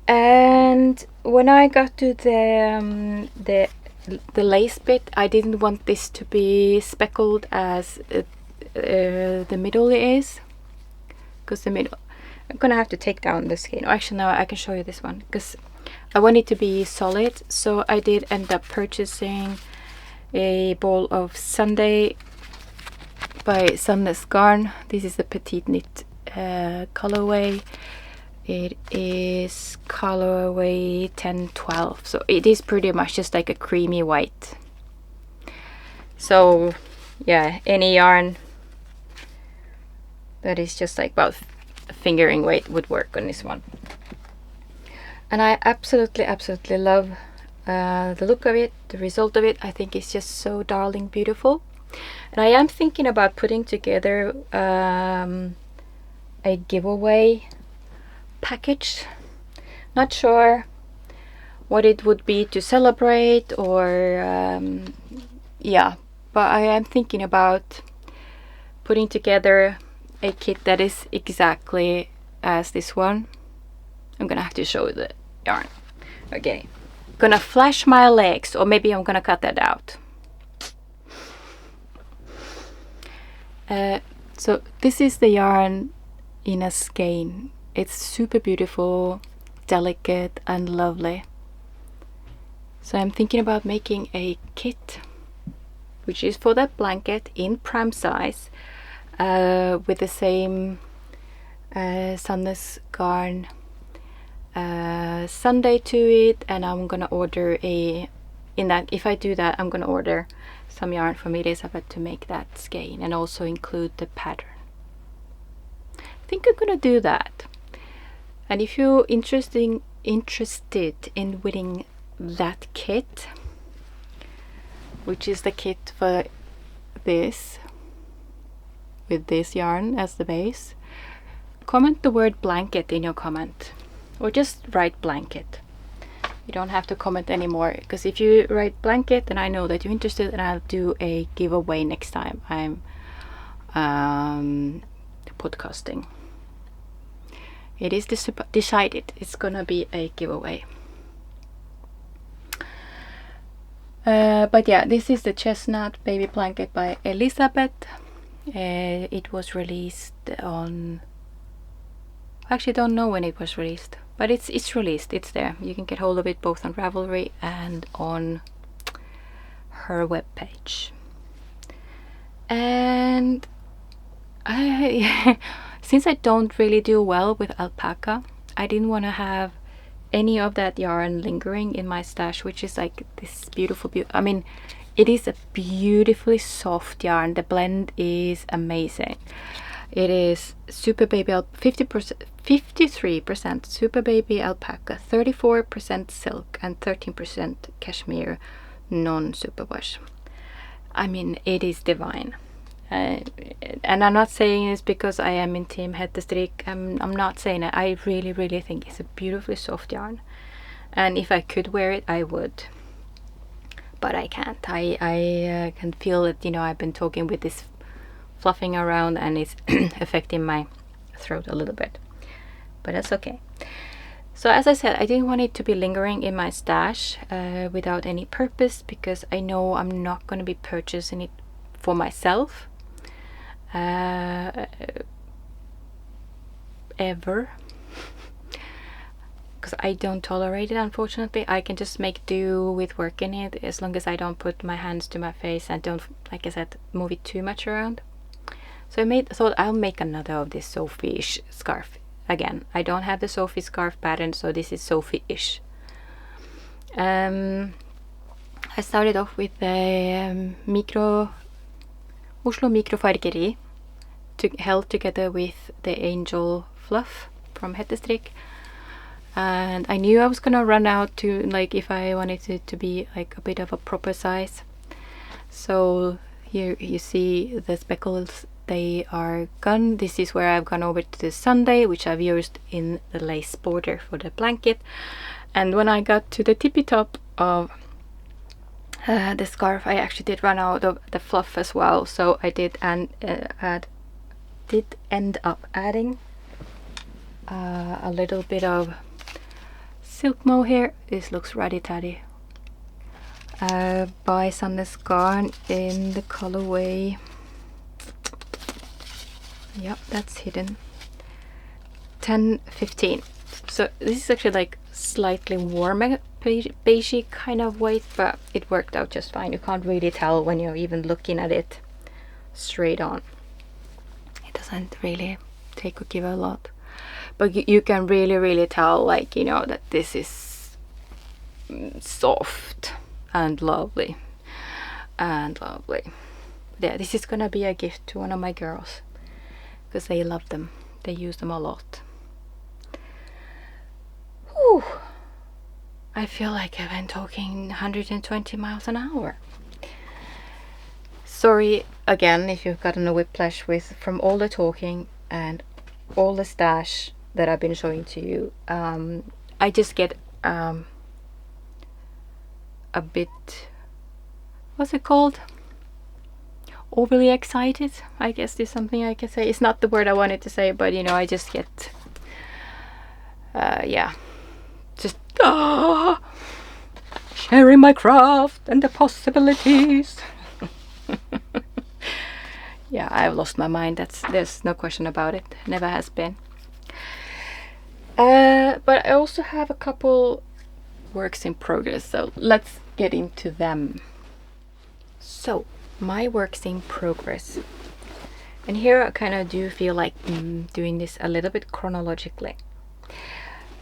And when I got to the lace bit, I didn't want this to be speckled as the middle is, because the middle, I'm gonna have to take down the skein. Actually, no, I can show you this one because I want it to be solid. So I did end up purchasing a ball of Sunday by Sunless Garn. This is the Petite Knit colorway. It is colorway 1012, so it is pretty much just like a creamy white. So yeah, any yarn that is just like about fingering weight would work on this one. And I absolutely love the look of it, the result of it. I think it's just so darling beautiful. And I am thinking about putting together a giveaway package. Not sure what it would be to celebrate, or yeah, but I am thinking about putting together a kit that is exactly as this one. I'm gonna have to show you the yarn. Okay, gonna flash my legs, or maybe I'm gonna cut that out. So this is the yarn in a skein. It's super beautiful, delicate and lovely. So I'm thinking about making a kit which is for that blanket in prime size, with the same Sunless Garn Sunday to it. And I'm gonna order if I do that, I'm gonna order some yarn from Elisabeth to make that skein and also include the pattern. I think I'm gonna do that. And if you're interested in winning that kit, which is the kit for this, with this yarn as the base, comment the word blanket in your comment, or just write blanket. You don't have to comment anymore, because if you write blanket, then I know that you're interested, and I'll do a giveaway next time I'm podcasting. It is decided, it's gonna be a giveaway. But yeah, this is the Chestnut Baby Blanket by Elisabeth. It was released on, actually don't know when it was released, but it's released, it's there. You can get hold of it both on Ravelry and on her webpage. And since I don't really do well with alpaca, I didn't want to have any of that yarn lingering in my stash, which is like this beautiful, I mean, it is a beautifully soft yarn. The blend is amazing. It is super baby 53% super baby alpaca, 34% silk, and 13% cashmere non-superwash. I mean, it is divine. And I'm not saying this because I am in Team Hettestrix. I'm not saying it. I really think it's a beautifully soft yarn, and if I could wear it, I would, but I can't. I can feel it, you know. I've been talking with this fluffing around, and it's affecting my throat a little bit, but that's okay. So as I said, I didn't want it to be lingering in my stash without any purpose, because I know I'm not going to be purchasing it for myself ever, because I don't tolerate it, unfortunately. I can just make do with working it as long as I don't put my hands to my face and don't, like I said, move it too much around. So I thought I'll make another of this Sophie-ish scarf. Again, I don't have the Sophie scarf pattern, so this is Sophie-ish. I started off with the Oslo Microfargeri held together with the angel fluff from Hettestrick, and I knew I was gonna run out to, like, if I wanted it to be like a bit of a proper size. So here you see the speckles, they are gone. This is where I've gone over to the Sunday, which I've used in the lace border for the blanket. And when I got to the tippy top of the scarf, I actually did run out of the fluff as well, so I did end up adding a little bit of silk mohair. This looks ratty-tatty. By Sandnes Garn in the colorway, yep, that's hidden, 1015. So this is actually like slightly warmer beigey kind of white, but it worked out just fine. You can't really tell when you're even looking at it straight on. It doesn't really take or give a lot, but you can really tell, like, you know, that this is soft and lovely and lovely. Yeah, this is gonna be a gift to one of my girls because they love them. They use them a lot. Whew. I feel like I've been talking 120 miles an hour. Sorry again if you've gotten a whiplash from all the talking and all the stash that I've been showing to you. I just get a bit, what's it called? Overly excited, I guess is something I can say. It's not the word I wanted to say, but you know, I just get, yeah, just sharing my craft and the possibilities. Yeah, I've lost my mind. There's no question about it. Never has been. But I also have a couple works in progress, so let's get into them. So my works in progress, and here I kind of do feel like doing this a little bit chronologically,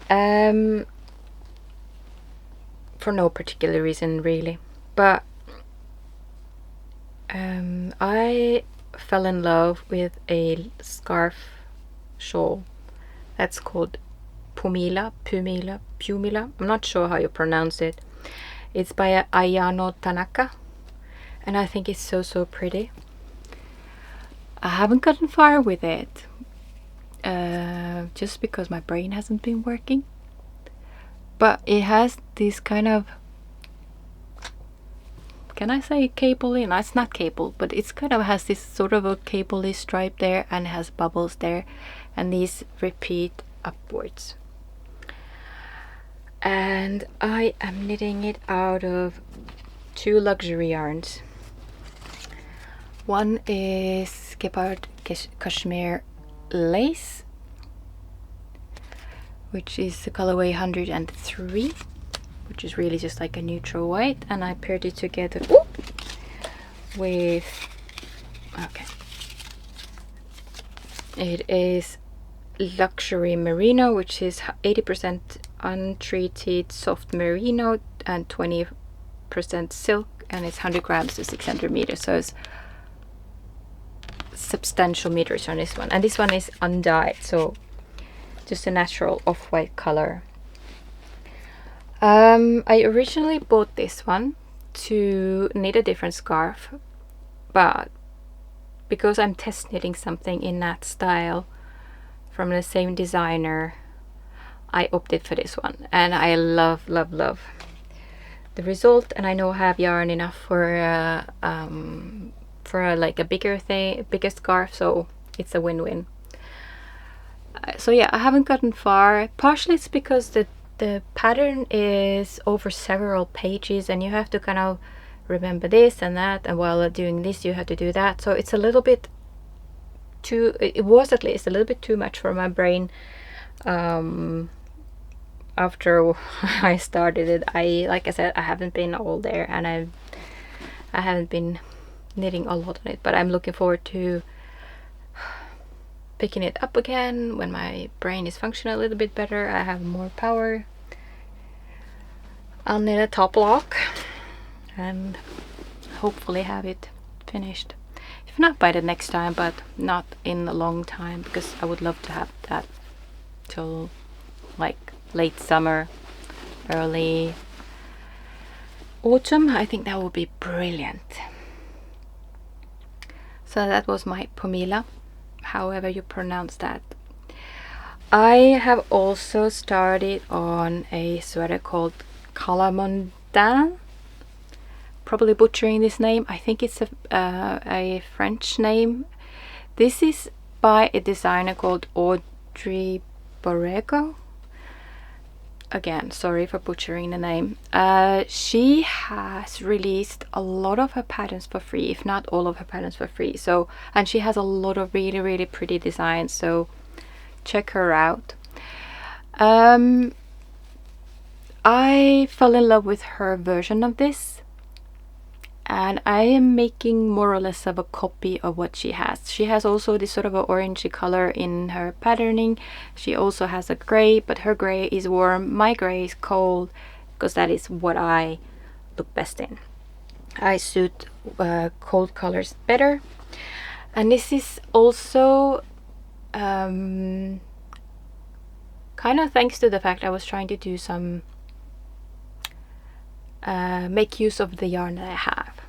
for no particular reason really, but I fell in love with a scarf shawl that's called Pumila. I'm not sure how you pronounce it. It's by Ayano Tanaka, and I think it's so pretty. I haven't gotten far with it, just because my brain hasn't been working, but it has this kind of, can I say cable-y? No, it's not cable, but it's kind of has this sort of a cable-y stripe there, and it has bubbles there, and these repeat upwards. And I am knitting it out of two luxury yarns. One is Gepard Cashmere Lace, which is the colorway 103, which is really just like a neutral white, and I paired it together with, okay, it is Luxury Merino, which is 80% untreated soft merino and 20% silk, and it's 100 grams to 600 meters, so it's substantial meters on this one. And this one is undyed, so just a natural off-white color. I originally bought this one to knit a different scarf, but because I'm test knitting something in that style from the same designer, I opted for this one, and I love the result. And I know I have yarn enough for like a bigger scarf, so it's a win-win. So yeah, I haven't gotten far. Partially it's because the pattern is over several pages, and you have to kind of remember this and that, and while doing this you have to do that, so it's a little bit too, it was at least a little bit too much for my brain. After I started it, like I said, I haven't been all there, and I haven't been knitting a lot on it, but I'm looking forward to picking it up again when my brain is functioning a little bit better. I have more power. I'll knit a top lock and hopefully have it finished. if not by the next time, but not in a long time, because I would love to have that till like late summer, early autumn. I think that would be brilliant. So that was my Pomila, however you pronounce that. I have also started on a sweater called Calamondin. Probably butchering this name. I think it's a French name. This is by a designer called Audrey Borrego. Again, sorry for butchering the name. She has released a lot of her patterns for free, if not all of her patterns for free. So, and she has a lot of really, really pretty designs. So check her out. I fell in love with her version of this, and I am making more or less of a copy of what she has. She has also this sort of an orangey color in her patterning. She also has a gray, but her gray is warm. My gray is cold, because that is what I look best in. I suit cold colors better. And this is also kind of thanks to the fact I was trying to do some make use of the yarn that I have,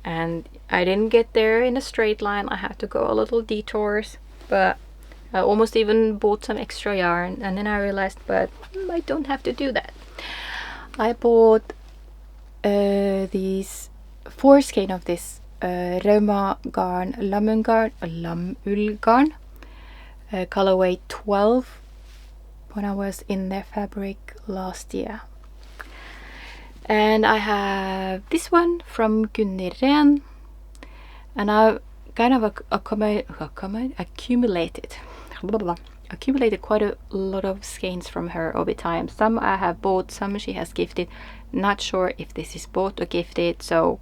and I didn't get there in a straight line. I had to go a little detours, but I almost even bought some extra yarn, and then I realized, but I don't have to do that. I bought these 4 skein of this Rauma garn, lamull garn, colorway 12, when I was in their fabric last year. And I have this one from Gunneren, and I've kind of accumulated quite a lot of skeins from her over time. Some I have bought, some she has gifted. Not sure if this is bought or gifted, so,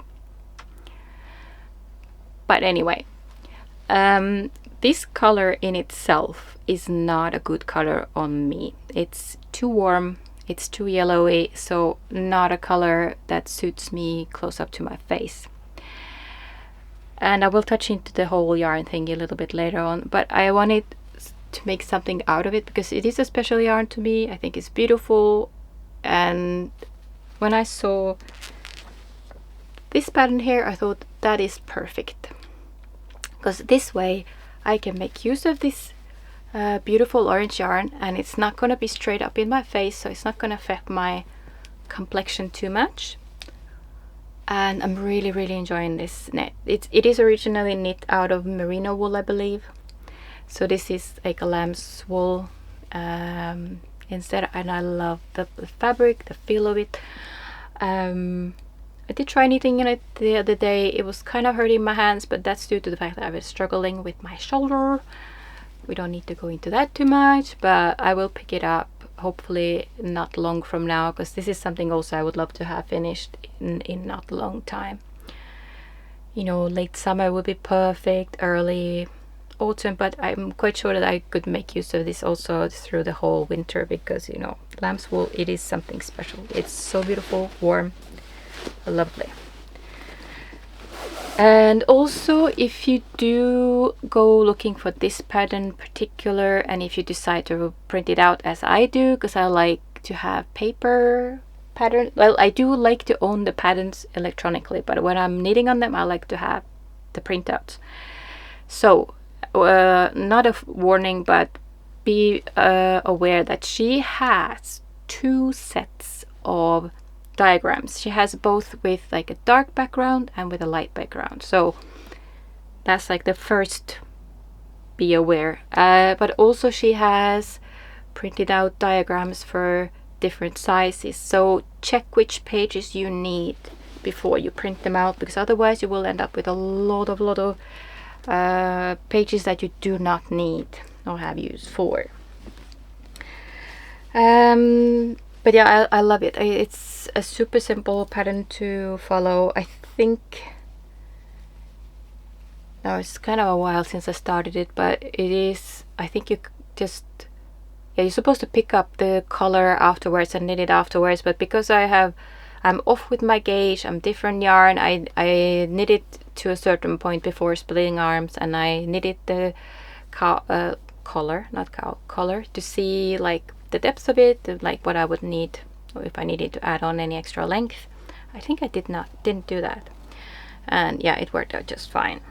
but anyway, this color in itself is not a good color on me. It's too warm. It's too yellowy, so not a color that suits me close up to my face. And I will touch into the whole yarn thing a little bit later on, but I wanted to make something out of it because it is a special yarn to me. I think it's beautiful, and when I saw this pattern here, I thought that is perfect, because this way I can make use of this beautiful orange yarn, and it's not going to be straight up in my face, so it's not going to affect my complexion too much. And I'm really, really enjoying this knit. It is originally knit out of merino wool, I believe, so this is like a lamb's wool instead, and I love the fabric, the feel of it. I did try knitting in it the other day. It was kind of hurting my hands, but that's due to the fact that I was struggling with my shoulder. We don't need to go into that too much, but I will pick it up hopefully not long from now, because this is something also I would love to have finished in not a long time. You know, late summer would be perfect, early autumn, but I'm quite sure that I could make use of this also through the whole winter, because, you know, lamb's wool, it is something special. It's so beautiful, warm, lovely. And also, if you do go looking for this pattern in particular, and if you decide to print it out as I do, because I like to have paper pattern, well, I do like to own the patterns electronically, but when I'm knitting on them, I like to have the printouts. So not a warning, but be aware that she has 2 sets of diagrams. She has both with like a dark background and with a light background, so that's like the first, be aware. But also she has printed out diagrams for different sizes, so check which pages you need before you print them out, because otherwise you will end up with a lot of pages that you do not need or have use for. But yeah, I love it. It's a super simple pattern to follow. I think now it's kind of a while since I started it, but it is, I think you just, yeah, you're supposed to pick up the color afterwards and knit it afterwards, but because I'm off with my gauge, I'm different yarn, I knit it to a certain point before splitting arms, and I knitted the collar to see like the depth of it, like what I would need, or if I needed to add on any extra length. I think I didn't do that, and yeah, it worked out just fine.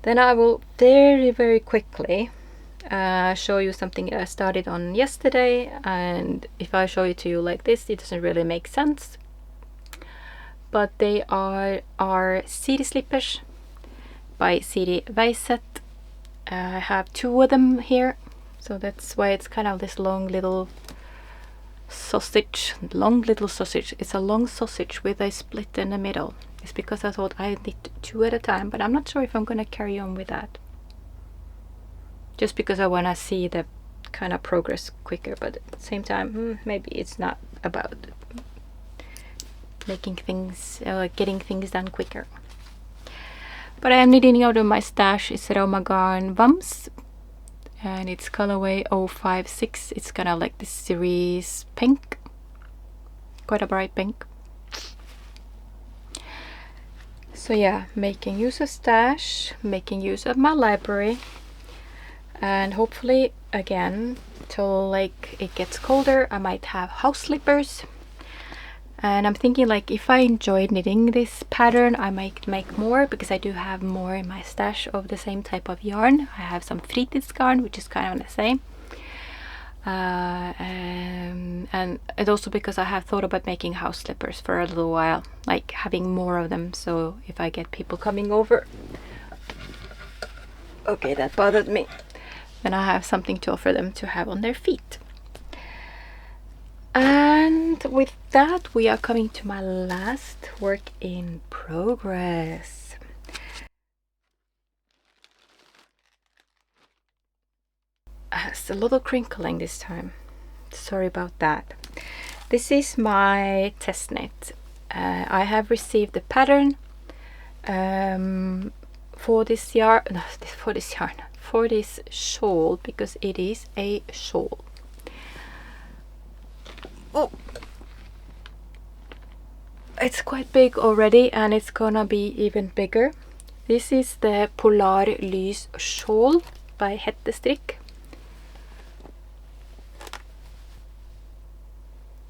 Then I will very quickly show you something that I started on yesterday, and if I show it to you like this, it doesn't really make sense. But they are city slippers by City Weiset. I have 2 of them here, so that's why it's kind of this long little sausage. It's a long sausage with a split in the middle. It's because I thought I did 2 at a time, but I'm not sure if I'm gonna carry on with that. Just because I wanna see the kind of progress quicker, but at the same time, maybe it's not about making things, getting things done quicker. But I am knitting out of my stash. It's Roma Garn Vams, and it's colorway 056. It's kind of like this series pink, quite a bright pink. So yeah, making use of stash, making use of my library, and hopefully again till like it gets colder I might have house slippers. And I'm thinking like if I enjoyed knitting this pattern, I might make more, because I do have more in my stash of the same type of yarn. I have some fritidsgarn, which is kind of the same. And it's also because I have thought about making house slippers for a little while, like having more of them, so if I get people coming over, okay, that bothered me, then I have something to offer them to have on their feet. And with that, we are coming to my last work in progress. It's a little crinkling this time. Sorry about that. This is my Testknit. I have received the pattern for this yarn, for this shawl, because it is a shawl. Oh, it's quite big already, and it's gonna be even bigger. This is the Polarlys shawl by Hettestrikk.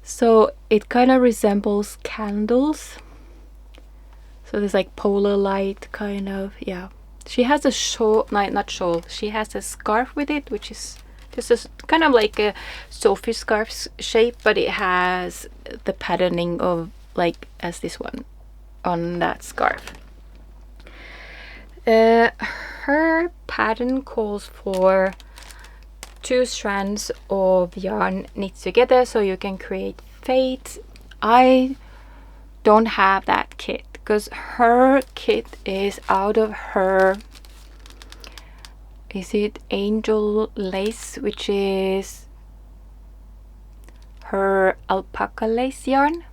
So it kind of resembles candles. So there's like polar light kind of, yeah. She has a shawl, not shawl, she has a scarf with it, which is just a kind of like a Sophie scarf shape, but it has the patterning of like as this one on that scarf. Her pattern calls for 2 strands of yarn knit together so you can create fades. I don't have that kit because her kit is out of her, is it Angel Lace, which is her alpaca lace yarn.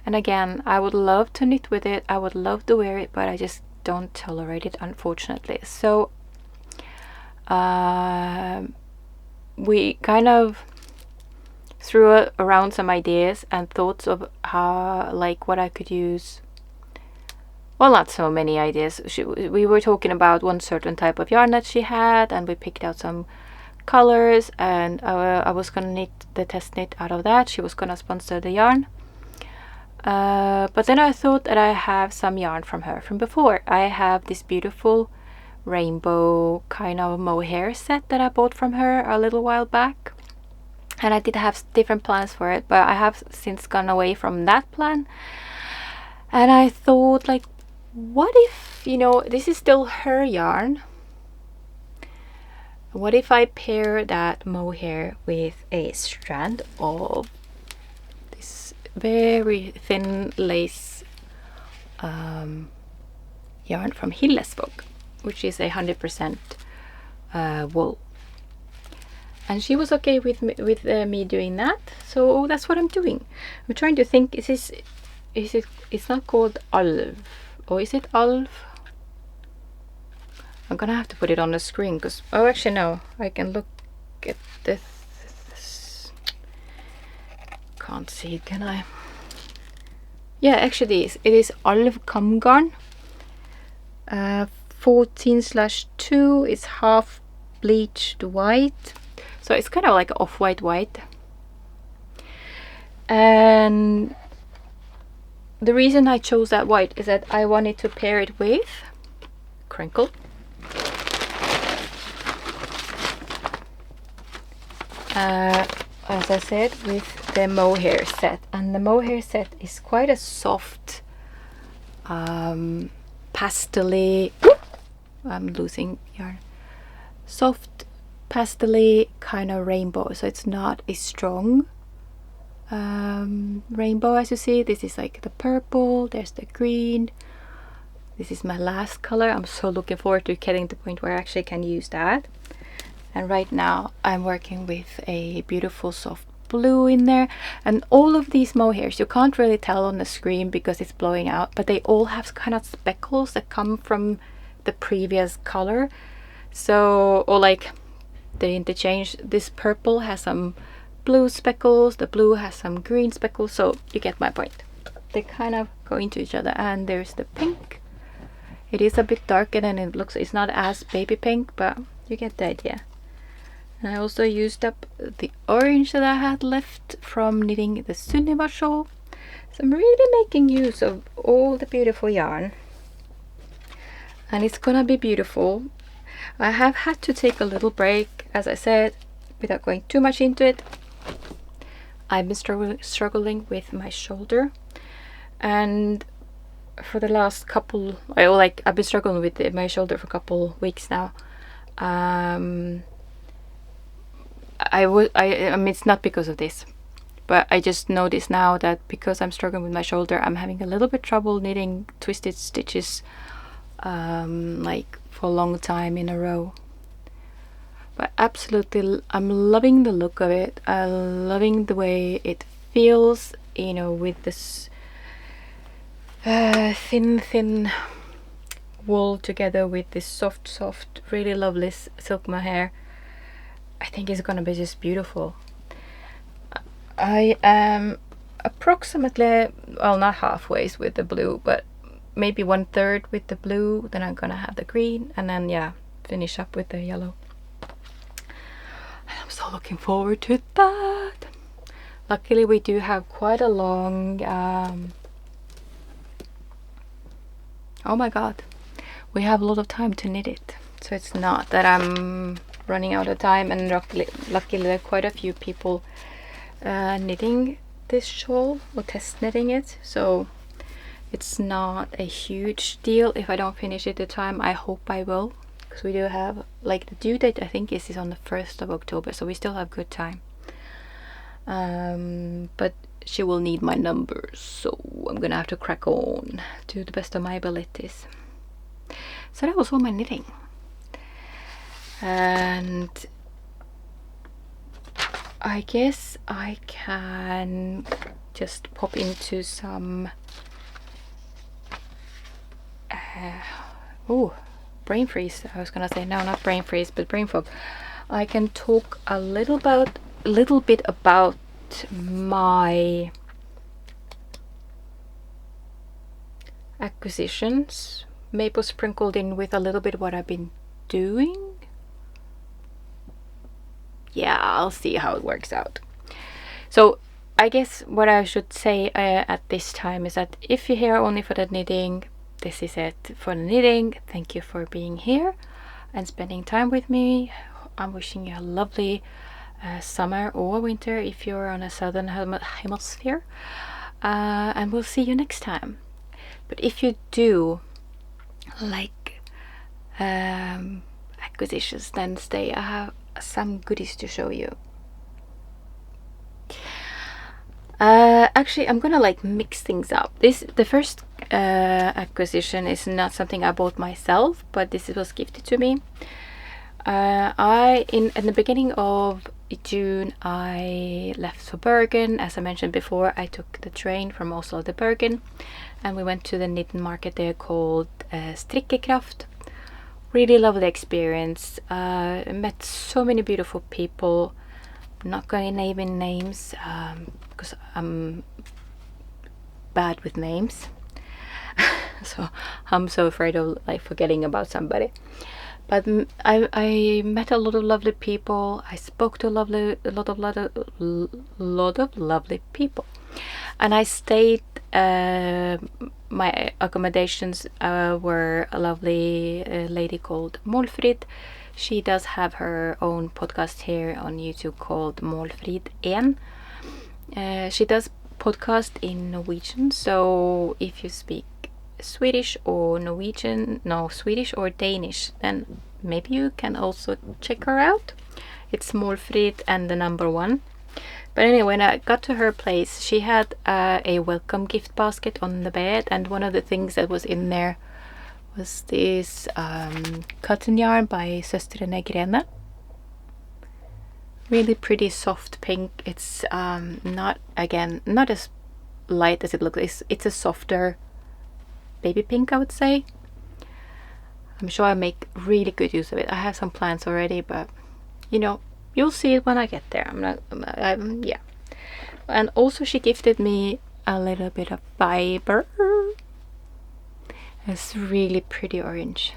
And again, I would love to knit with it, I would love to wear it, but I just don't tolerate it, unfortunately. So we kind of threw around some ideas and thoughts of how, like, what I could use. Well, not so many ideas. We were talking about one certain type of yarn that she had, and we picked out some colors, and I was gonna knit the Testknit out of that. She was gonna sponsor the yarn. But then I thought that I have some yarn from her from before. I have this beautiful rainbow kind of mohair set that I bought from her a little while back, and I did have different plans for it, but I have since gone away from that plan. And I thought, like, what if, you know, this is still her yarn, what if I pair that mohair with a strand of this very thin lace yarn from Hillesvåg, which is 100% wool. And she was okay with me doing that, so that's what I'm doing. I'm trying to think, it's not called Alv, or is it Alv? I'm gonna have to put it on the screen, because, oh, actually no, I can look at this. Can't see it, can I? Yeah, actually it is Alv Kamgarn. 14/2 is half bleached white, so it's kind of like off-white white. And the reason I chose that white is that I wanted to pair it with crinkle. As I said, with the mohair set, and the mohair set is quite a soft pastel-y, I'm losing yarn, soft pastel-y kind of rainbow, so it's not a strong rainbow as you see. This is like the purple, there's the green, this is my last color. I'm so looking forward to getting to the point where I actually can use that. And right now I'm working with a beautiful soft blue in there, and all of these mohairs, you can't really tell on the screen because it's blowing out, but they all have kind of speckles that come from the previous color. So, or like they interchange. This purple has some blue speckles, the blue has some green speckles, so you get my point. They kind of go into each other. And there's the pink. It is a bit darker than it looks. It's not as baby pink, but you get the idea. And I also used up the orange that I had left from knitting the Sunniva shawl. So I'm really making use of all the beautiful yarn. And it's gonna be beautiful. I have had to take a little break, as I said, without going too much into it. I've been struggling with my shoulder. And for the last couple, I've been struggling with my shoulder for a couple weeks now. I mean, it's not because of this, but I just noticed now that because I'm struggling with my shoulder, I'm having a little bit trouble knitting twisted stitches like for a long time in a row. But absolutely, I'm loving the look of it. I'm loving the way it feels, you know, with this thin wool together with this soft, really lovely silk mohair. I think it's gonna be just beautiful. I am approximately, well, not halfway with the blue, but maybe 1/3 with the blue. Then I'm gonna have the green, and then yeah, finish up with the yellow. And I'm so looking forward to that. Luckily, we do have quite a long oh my god, we have a lot of time to knit it, so it's not that I'm running out of time. And luckily there are quite a few people knitting this shawl or test knitting it, so it's not a huge deal if I don't finish it in time. I hope I will, because we do have, like, the due date I think is on the 1st of October, so we still have good time. But she will need my numbers, so I'm gonna have to crack on to the best of my abilities. So that was all my knitting. And I guess I can just pop into some brain freeze. I was gonna say, no, not brain freeze, but brain fog. I can talk a little bit about my acquisitions, maybe sprinkled in with a little bit what I've been doing. Yeah, I'll see how it works out. So I guess what I should say at this time is that if you're here only for the knitting, this is it for the knitting. Thank you for being here and spending time with me. I'm wishing you a lovely summer or winter if you're on a southern hemisphere, and we'll see you next time. But if you do like acquisitions, then stay. I have some goodies to show you. Actually, I'm gonna like mix things up. The first acquisition is not something I bought myself, but this was gifted to me. In the beginning of June, I left for Bergen. As I mentioned before, I took the train from Oslo to Bergen, and we went to the knitting market there called Strikkekraft. Really lovely experience. I met so many beautiful people. I'm not going to name any names because I'm bad with names. so I'm so afraid of like forgetting about somebody. But I met a lot of lovely people. I spoke to a lot of lovely people, and I stayed. My accommodations were a lovely lady called Målfrid. She does have her own podcast here on YouTube called Målfrid 1. She does podcast in Norwegian, so if you speak Swedish or Norwegian, no, Swedish or Danish, then maybe you can also check her out. It's Målfrid and the number 1. But anyway, when I got to her place, she had a welcome gift basket on the bed, and one of the things that was in there was this cotton yarn by Søstrene Grene. Really pretty soft pink. It's not as light as it looks. It's a softer baby pink, I would say. I'm sure I make really good use of it. I have some plans already, but you know, you'll see it when I get there. Yeah. And also she gifted me a little bit of fiber. It's really pretty orange.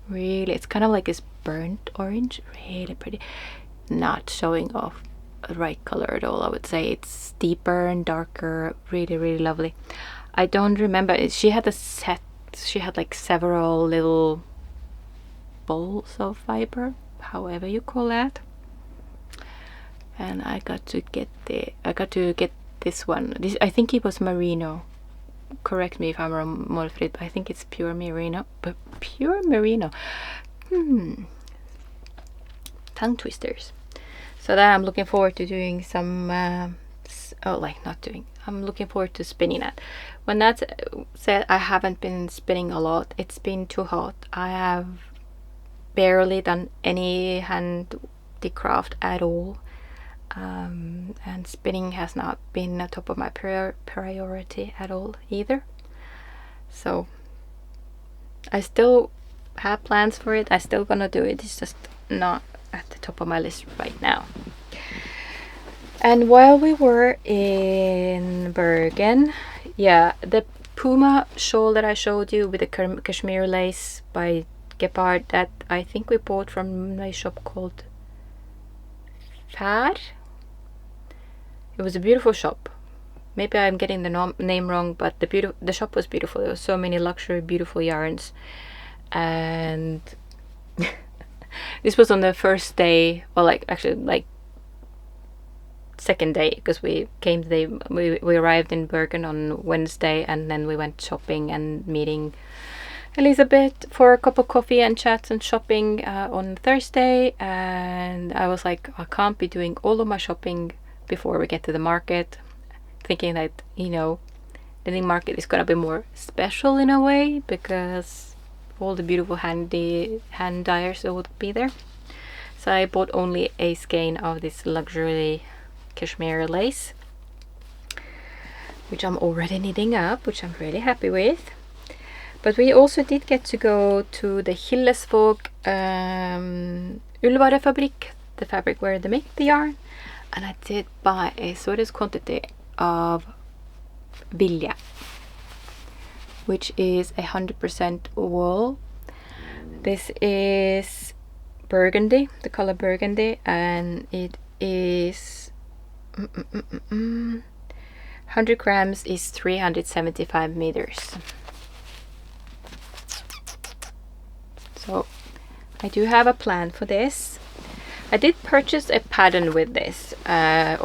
Really, it's kind of like this burnt orange. Really pretty. Not showing off the right color at all, I would say. It's deeper and darker. Really, really lovely. I don't remember. She had a set. She had like several little balls of fiber, however you call that. And I got to get this one. I think it was merino. Correct me if I'm wrong, Målfrid, but I think it's pure merino. But pure merino. Tongue twisters. So that I'm looking forward to doing some. I'm looking forward to spinning that. When that's said, I haven't been spinning a lot. It's been too hot. I have barely done any handicraft at all. And spinning has not been the top of my priority at all either. So I still have plans for it. I still gonna do it. It's just not at the top of my list right now. And while we were in Bergen, yeah, the Puma shawl that I showed you with the cashmere lace by Gepard, that I think we bought from a shop called Fär. It was a beautiful shop. Maybe I'm getting the name wrong, but the shop was beautiful. There was so many luxury, beautiful yarns, and this was on the first day, well, actually second day, because we arrived in Bergen on Wednesday, and then we went shopping and meeting Elizabeth for a cup of coffee and chats and shopping on Thursday. And I was like, I can't be doing all of my shopping before we get to the market, thinking that, you know, the knitting market is gonna be more special in a way because all the beautiful hand dyers that would be there. So I bought only a skein of this luxury cashmere lace, which I'm already knitting up, which I'm really happy with. But we also did get to go to the Hillesvåg Ullvarefabrik, the fabric where they make the yarn, and I did buy a sorted quantity of Vilja, which is 100% wool. This is burgundy, the color burgundy, and it is 100 grams is 375 meters. So I do have a plan for this. I did purchase a pattern with this, I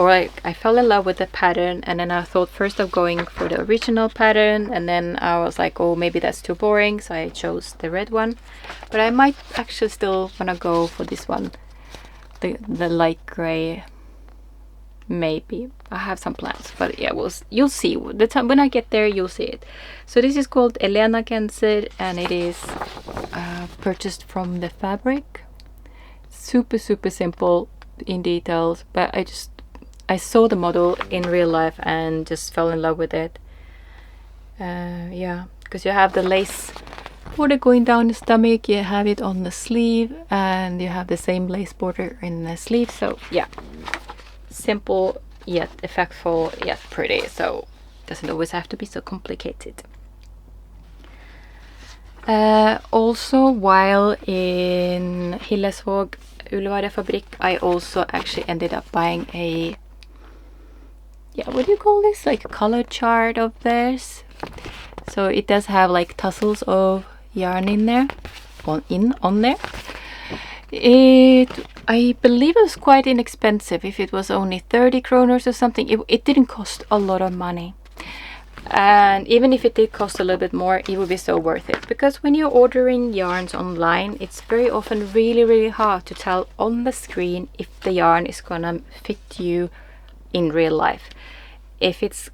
fell in love with the pattern, and then I thought first of going for the original pattern, and then I was like, oh, maybe that's too boring, so I chose the red one. But I might actually still want to go for this one, the light gray. Maybe I have some plans, but yeah, you'll see the time when I get there. You'll see it. So this is called Elena Genser, and it is purchased from the fabric. Super simple in details, but I saw the model in real life and just fell in love with it. Yeah, because you have the lace border going down the stomach, you have it on the sleeve, and you have the same lace border in the sleeve. So yeah, simple yet effectful yet pretty, so it doesn't always have to be so complicated. Also, while in Hillesvåg Ullvarefabrikk, I also actually ended up buying a, yeah, what do you call this? Like a color chart of theirs. So it does have like tassels of yarn in there, on there. I believe it was quite inexpensive. If it was only 30 kroners or something, it didn't cost a lot of money. And even if it did cost a little bit more, it would be so worth it, because when you're ordering yarns online, it's very often really hard to tell on the screen if the yarn is gonna fit you in real life. If it's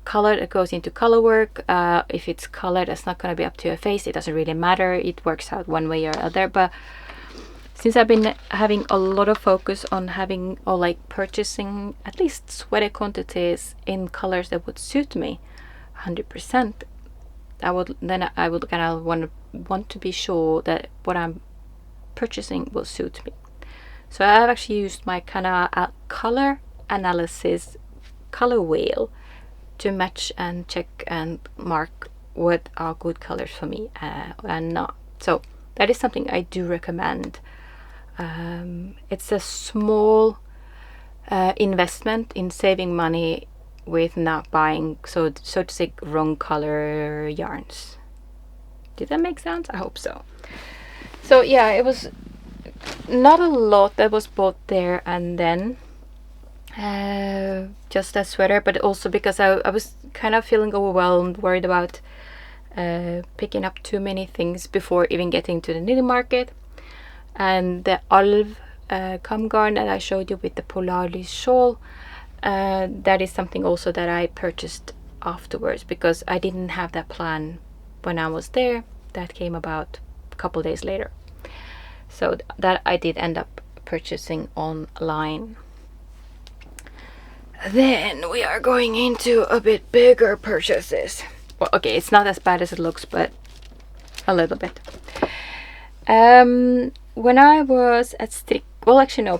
color, it goes into color work. If it's color that's not gonna be up to your face, it doesn't really matter. It works out one way or other. But since I've been having a lot of focus on having, or like purchasing at least sweater quantities in colors that would suit me 100%, I would kind of want to be sure that what I'm purchasing will suit me. So I've actually used my kind of color analysis color wheel to match and check and mark what are good colors for me and not. So that is something I do recommend. It's a small investment in saving money with not buying, so to say, wrong color yarns. Did that make sense? I hope so. So yeah, it was not a lot that was bought there and then. Just a sweater, but also because I was kind of feeling overwhelmed, worried about picking up too many things before even getting to the knitting market. And the Alv cum garn that I showed you with the Polarlys shawl, that is something also that I purchased afterwards, because I didn't have that plan when I was there. That came about a couple days later. So that I did end up purchasing online. Then we are going into a bit bigger purchases. Well, okay, it's not as bad as it looks, but a little bit. When I was at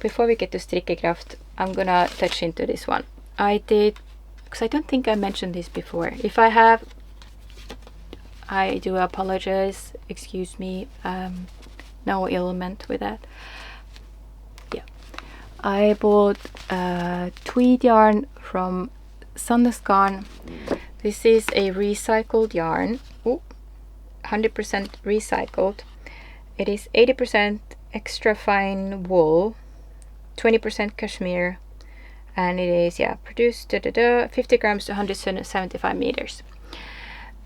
before we get to Strikkekraft, I'm gonna touch into this one. I did, because I don't think I mentioned this before. If I have, I do apologize, excuse me, no ill meant with that. Yeah, I bought tweed yarn from Sandnes Garn. This is a recycled yarn, 100% recycled. It is 80% extra fine wool, 20% cashmere, and it is produced 50 grams to 175 meters.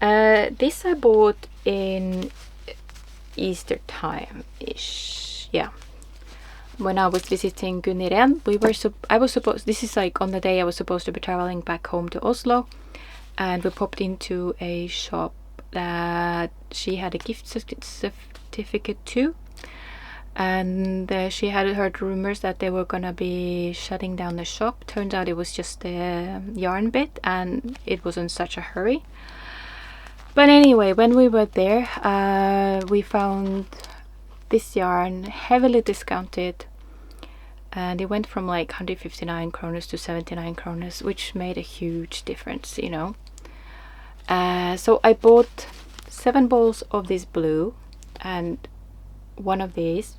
This I bought in Easter time-ish, when I was visiting Gunnhild. This is like on the day I was supposed to be traveling back home to Oslo, and we popped into a shop that she had a gift certificate too, and she had heard rumors that they were gonna be shutting down the shop. Turns out it was just the yarn bit, and it wasn't such a hurry. But anyway, when we were there, we found this yarn heavily discounted, and it went from like 159 kroners to 79 kroners, which made a huge difference, you know. So I bought 7 balls of this blue and 1 of these,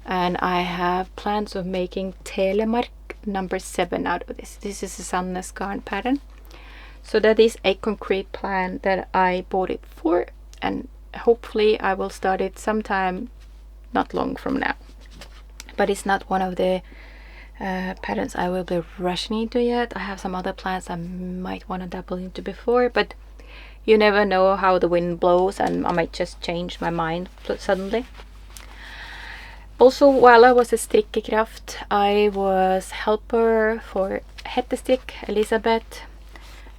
and I have plans of making Telemark number 7 out of this. This is a Sandnes Garn pattern, so that is a concrete plan that I bought it for, and hopefully I will start it sometime not long from now. But it's not one of the patterns I will be rushing into yet. I have some other plans I might want to dabble into before, but you never know how the wind blows, and I might just change my mind suddenly. Also, while I was at Strikkekraft, I was helper for Hettestrikk, Elisabeth,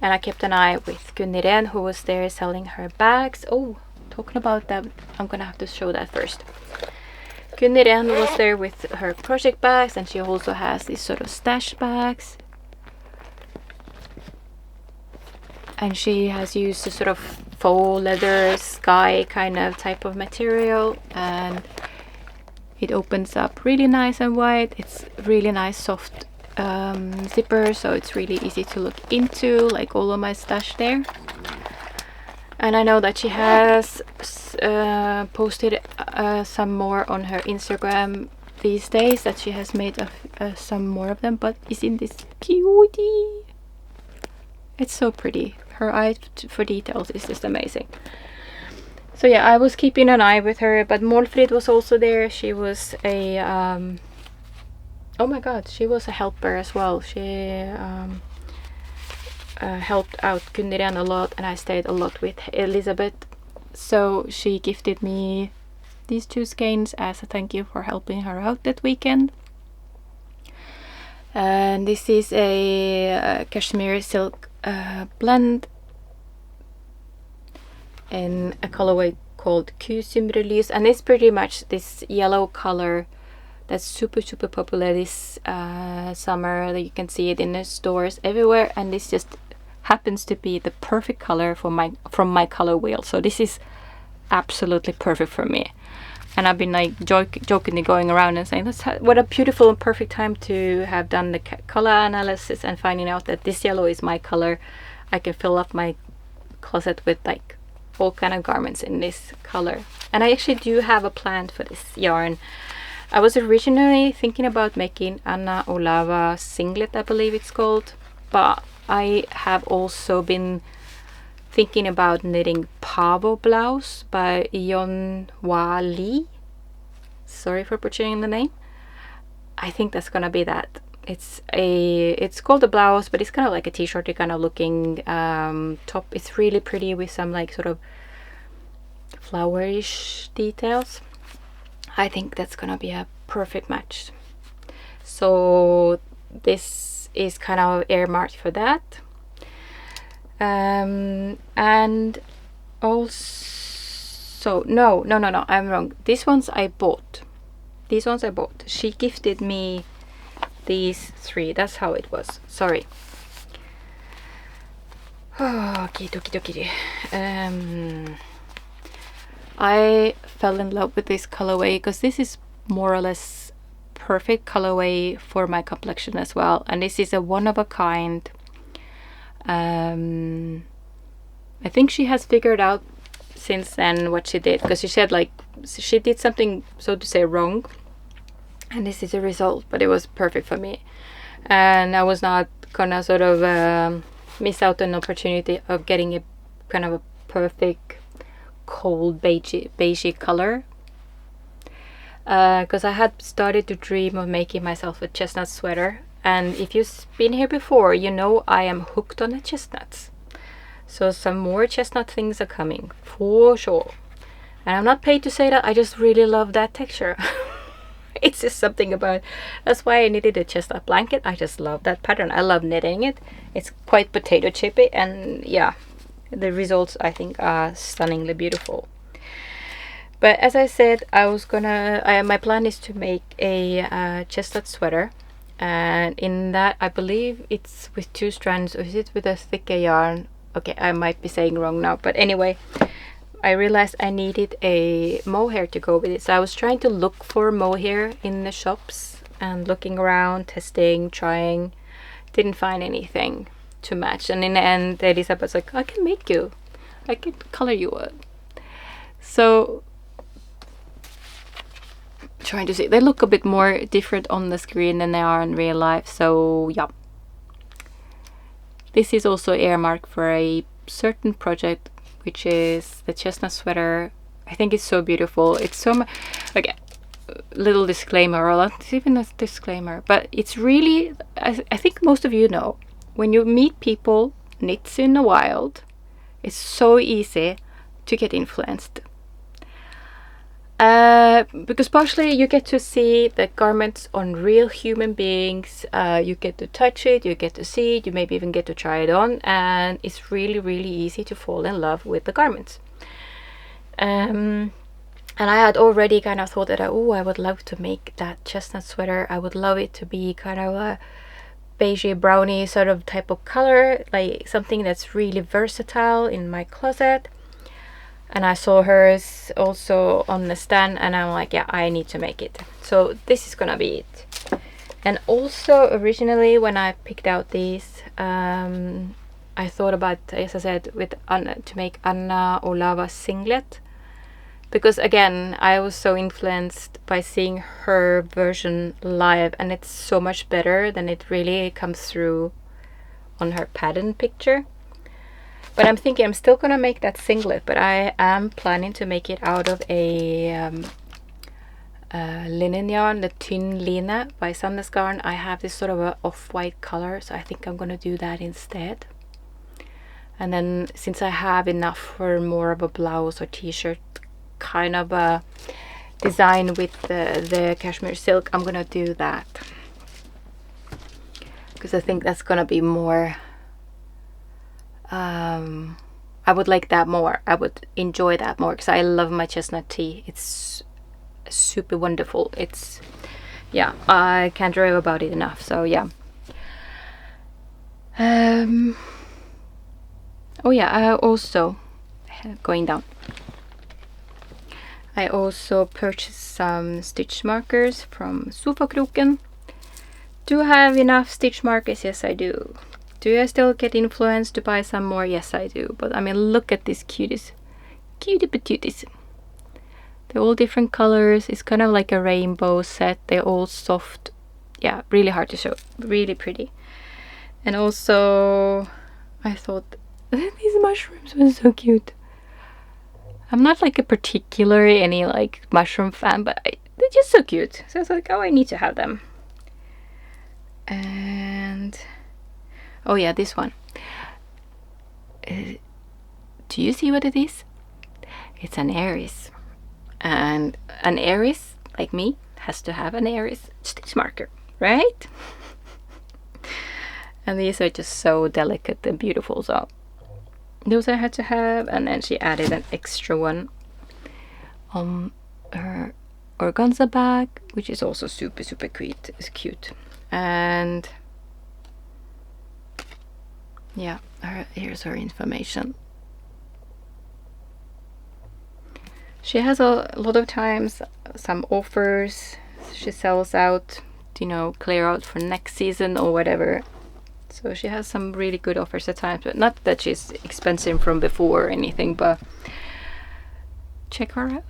and I kept an eye with Gunnhild, who was there selling her bags. Oh, talking about that, I'm gonna have to show that first. Gunnhild was there with her project bags, and she also has these sort of stash bags. And she has used a sort of faux leather sky kind of type of material, and it opens up really nice and wide. It's really nice soft zipper, so it's really easy to look into, like all of my stash there. And I know that she has posted some more on her Instagram these days, that she has made some more of them. But isn't this cutie? It's so pretty. Her eye for details is just amazing. So yeah, I was keeping an eye with her, but Målfrid was also there. She was a oh my god, she was a helper as well. She helped out Gunniren a lot, and I stayed a lot with Elizabeth. So she gifted me these 2 skeins as a thank you for helping her out that weekend. And this is a cashmere silk blend in a colorway called Kusumrelys, and it's pretty much this yellow color that's super popular this summer. You can see it in the stores everywhere, and this just happens to be the perfect color for from my color wheel. So this is absolutely perfect for me. And I've been like jokingly going around and saying, what a beautiful and perfect time to have done the color analysis and finding out that this yellow is my color. I can fill up my closet with like all kind of garments in this color. And I actually do have a plan for this yarn. I was originally thinking about making Anna Olava singlet, I believe it's called, but I have also been thinking about knitting Pavo blouse by Yeonhwa Lee. Sorry for butchering the name. I think that's gonna be that. It's called a blouse, but it's kind of like a t-shirt kind of looking top. It's really pretty with some like sort of flowerish details. I think that's gonna be a perfect match. So this is kind of earmarked for that. And also no, I'm wrong. These ones I bought. She gifted me these 3. That's how it was. Sorry. Oh, okie. I fell in love with this colorway because this is more or less perfect colorway for my complexion as well, and this is a one of a kind. I think she has figured out since then what she did, because she said like she did something, so to say, wrong, and this is a result, but it was perfect for me, and I was not gonna sort of miss out on an opportunity of getting a kind of a perfect cold beigey color, because I had started to dream of making myself a chestnut sweater. And if you've been here before, you know I am hooked on the chestnuts. So some more chestnut things are coming, for sure. And I'm not paid to say that, I just really love that texture. It's just something about, that's why I knitted a chestnut blanket. I just love that pattern. I love knitting it. It's quite potato chippy, and yeah, the results I think are stunningly beautiful. But as I said, my plan is to make a chestnut sweater. And in that, I believe it's with 2 strands, or is it with a thicker yarn? Okay, I might be saying wrong now, but anyway, I realized I needed a mohair to go with it. So I was trying to look for mohair in the shops and looking around, testing, trying. Didn't find anything to match. And in the end, Elizabeth's like, I can color you one. So trying to see, they look a bit more different on the screen than they are in real life. So yeah, this is also earmarked for a certain project, which is the chestnut sweater. I think it's so beautiful. It's so much, okay, little disclaimer, or not even a disclaimer, but it's really, I think most of you know, when you meet people knits in the wild, it's so easy to get influenced. Because partially you get to see the garments on real human beings, you get to touch it, you get to see it, you maybe even get to try it on, and it's really easy to fall in love with the garments. And I had already kind of thought that I would love to make that chestnut sweater. I would love it to be kind of a beigey brownie sort of type of color, like something that's really versatile in my closet. And I saw hers also on the stand, and I'm like, yeah, I need to make it. So this is gonna be it. And also originally when I picked out these I thought about, as I said, with Anna, to make Anna Olava singlet, because again I was so influenced by seeing her version live, and it's so much better than it really comes through on her pattern picture. But I'm thinking I'm still gonna make that singlet, but I am planning to make it out of a linen yarn, the Tynn Line by Sandnes Garn. I have this sort of a off-white color, so I think I'm gonna do that instead. And then since I have enough for more of a blouse or t-shirt kind of a design with the cashmere silk, I'm gonna do that, because I think that's gonna be more, I would like that more. I would enjoy that more, because I love my chestnut tea. It's super wonderful. It's, yeah, I can't rave about it enough. So yeah. Oh yeah, I also, going down, I also purchased some stitch markers from Sofakroken. Do I have enough stitch markers? Yes, I do. Do I still get influenced to buy some more? Yes, I do. But I mean, look at these cuties. Cutie patooties. They're all different colors. It's kind of like a rainbow set. They're all soft. Yeah, really hard to show. Really pretty. And also, I thought these mushrooms were so cute. I'm not like a particular any like mushroom fan, but they're just so cute. So I was like, oh, I need to have them. And oh yeah, this one. Do you see what it is? It's an Aries. And an Aries, like me, has to have an Aries stitch marker, right? And these are just so delicate and beautiful, so those I had to have. And then she added an extra one on her organza bag, which is also super cute. It's cute. And yeah, here's her information. She has a lot of times some offers. She sells out, you know, clear out for next season or whatever. So she has some really good offers at times, but not that she's expensive from before or anything, but check her out.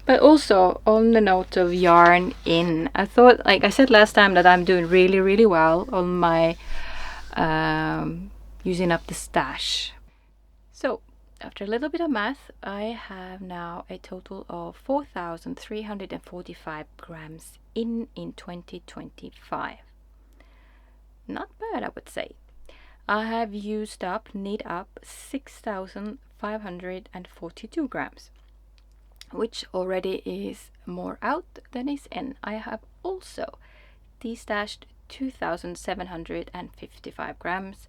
But also on the note of yarn in, I thought, like I said last time, that I'm doing really well on my using up the stash. So after a little bit of math, I have now a total of 4,345 grams in 2025. Not bad, I would say. I have knit up 6,542 grams, which already is more out than is in. I have also destashed 2,755 grams,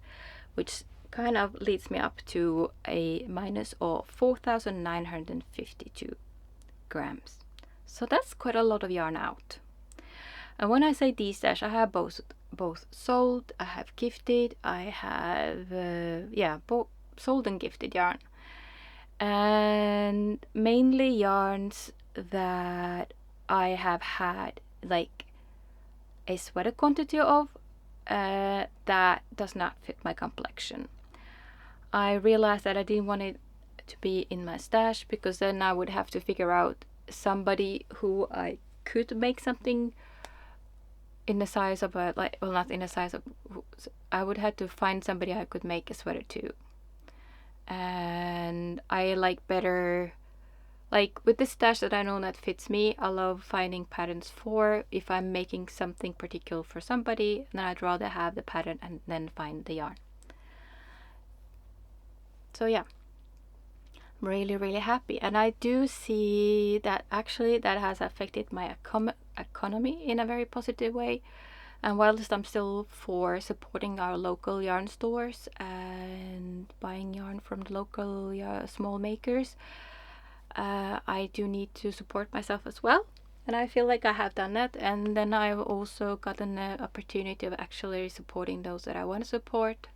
which kind of leads me up to a minus of 4,952 grams. So that's quite a lot of yarn out. And when I say destash, I have both sold, I have gifted, I have both sold and gifted yarn, and mainly yarns that I have had like a sweater quantity of that does not fit my complexion. I realized that I didn't want it to be in my stash, because then I would have to figure out somebody who I could make something in the size of a, like, well, not in the size of, I would have to find somebody I could make a sweater to. And I like better, like with this stash that I know that fits me, I love finding patterns for. If I'm making something particular for somebody, then I'd rather have the pattern and then find the yarn. So yeah, I'm really happy, and I do see that actually that has affected my economy in a very positive way. And whilst I'm still for supporting our local yarn stores and buying yarn from the local small makers, I do need to support myself as well. And I feel like I have done that. And then I've also gotten the opportunity of actually supporting those that I want to support.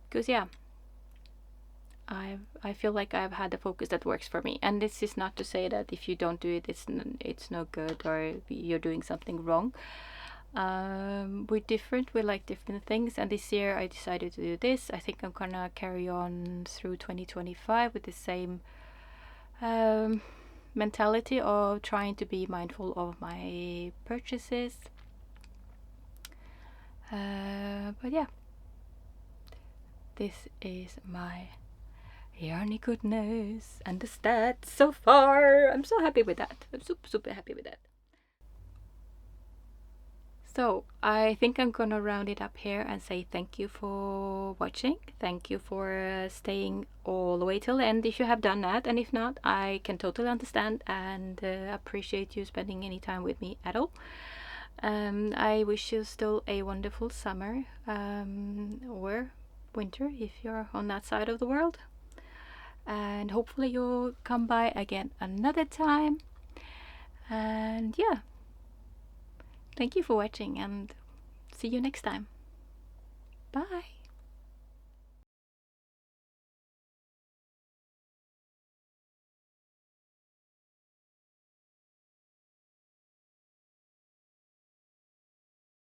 Because yeah, I feel like I've had a focus that works for me. And this is not to say that if you don't do it, it's no good or you're doing something wrong. We're different, we like different things, and this year I decided to do this. I think I'm gonna carry on through 2025 with the same mentality of trying to be mindful of my purchases. But yeah, this is my yarny goodness and the stats so far. I'm so happy with that. I'm super happy with that. So I think I'm gonna round it up here and say thank you for watching. Thank you for staying all the way till the end if you have done that, and if not, I can totally understand and appreciate you spending any time with me at all. I wish you still a wonderful summer or winter if you're on that side of the world, and hopefully you'll come by again another time. And yeah, thank you for watching and see you next time. Bye.